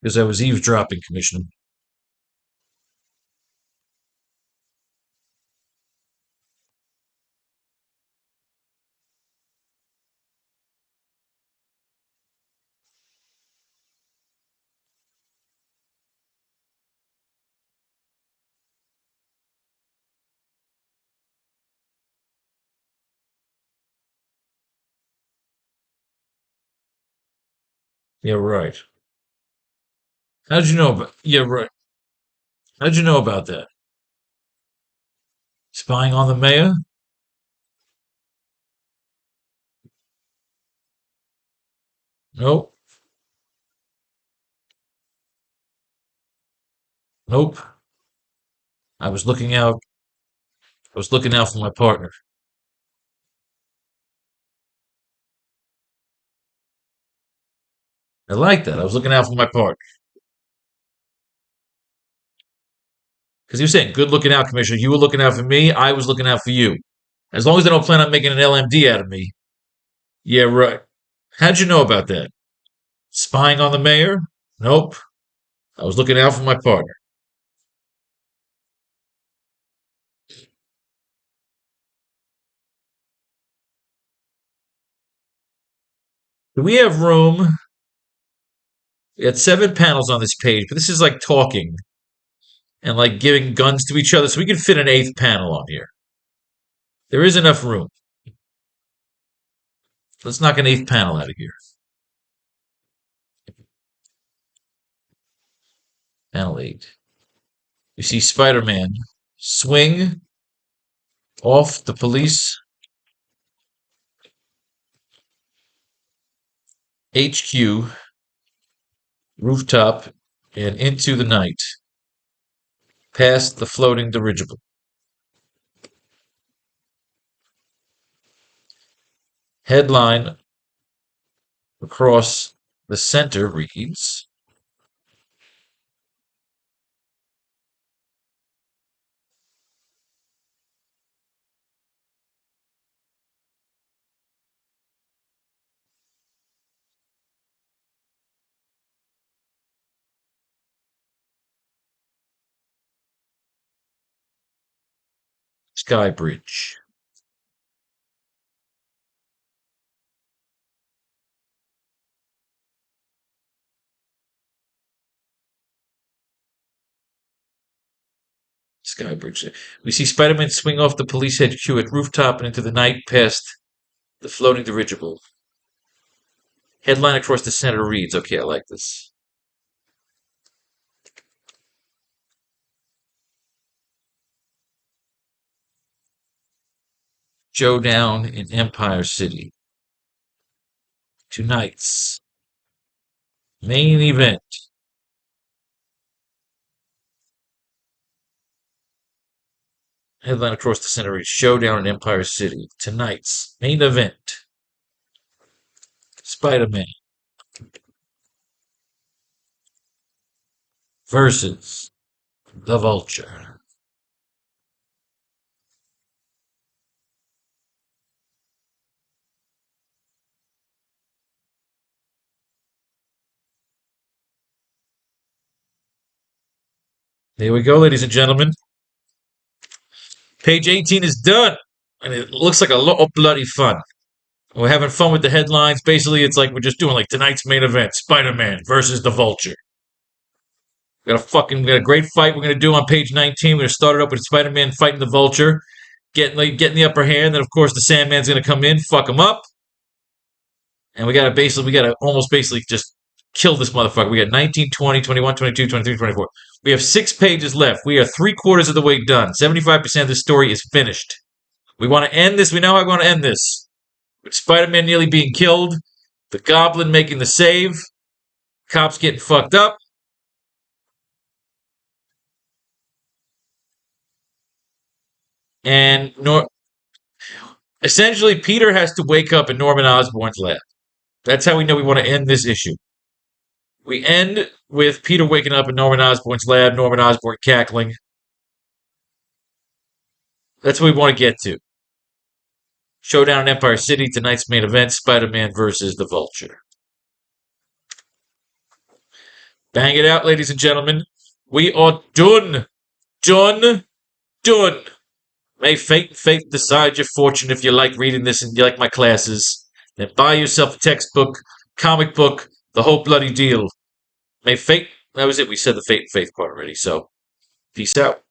Because I was eavesdropping, Commissioner. Yeah, right. How'd you know about? Yeah, right. How'd you know about that? Spying on the mayor? Nope. Nope. I was looking out. I was looking out for my partner. I like that. I was looking out for my partner. Because you were saying, good looking out, Commissioner. You were looking out for me. I was looking out for you. As long as they don't plan on making an LMD out of me. Yeah, right. How'd you know about that? Spying on the mayor? Nope. I was looking out for my partner. Do we have room? We had 7 panels on this page, but this is like talking and like giving guns to each other, so we can fit an 8th panel on here. There is enough room. Let's knock an 8th panel out of here. Panel 8. You see Spider-Man swing off the police HQ rooftop and into the night, past the floating dirigible. Headline across the center reads, Sky Bridge. Sky Bridge. We see Spider-Man swing off the police HQ at rooftop and into the night past the floating dirigible. Headline across the center reads, okay, I like this. Showdown in Empire City. Tonight's main event. Headline across the center reads, Showdown in Empire City. Tonight's main event. Spider-Man versus the Vulture. There we go, ladies and gentlemen. Page 18 is done, and it looks like a lot of bloody fun. We're having fun with the headlines. Basically, it's like we're just doing like tonight's main event: Spider-Man versus the Vulture. We got a great fight we're gonna do on page 19. We're gonna start it up with Spider-Man fighting the Vulture, getting the upper hand. Then of course the Sandman's gonna come in, fuck him up, and we gotta almost basically just kill this motherfucker. We got 19, 20, 21, 22, 23, 24. We have 6 pages left. We are 3/4 of the way done. 75% of the story is finished. We want to end this. We know how we want to end this. With Spider-Man nearly being killed, the Goblin making the save, cops getting fucked up, and essentially Peter has to wake up in Norman Osborn's lab. That's how we know we want to end this issue. We end with Peter waking up in Norman Osborn's lab, Norman Osborn cackling. That's what we want to get to. Showdown in Empire City, tonight's main event, Spider-Man versus the Vulture. Bang it out, ladies and gentlemen. We are done. Done. Done. May fate and faith decide your fortune. If you like reading this and you like my classes, then buy yourself a textbook, comic book, the whole bloody deal. May fate... That was it. We said the fate and faith part already, so peace out.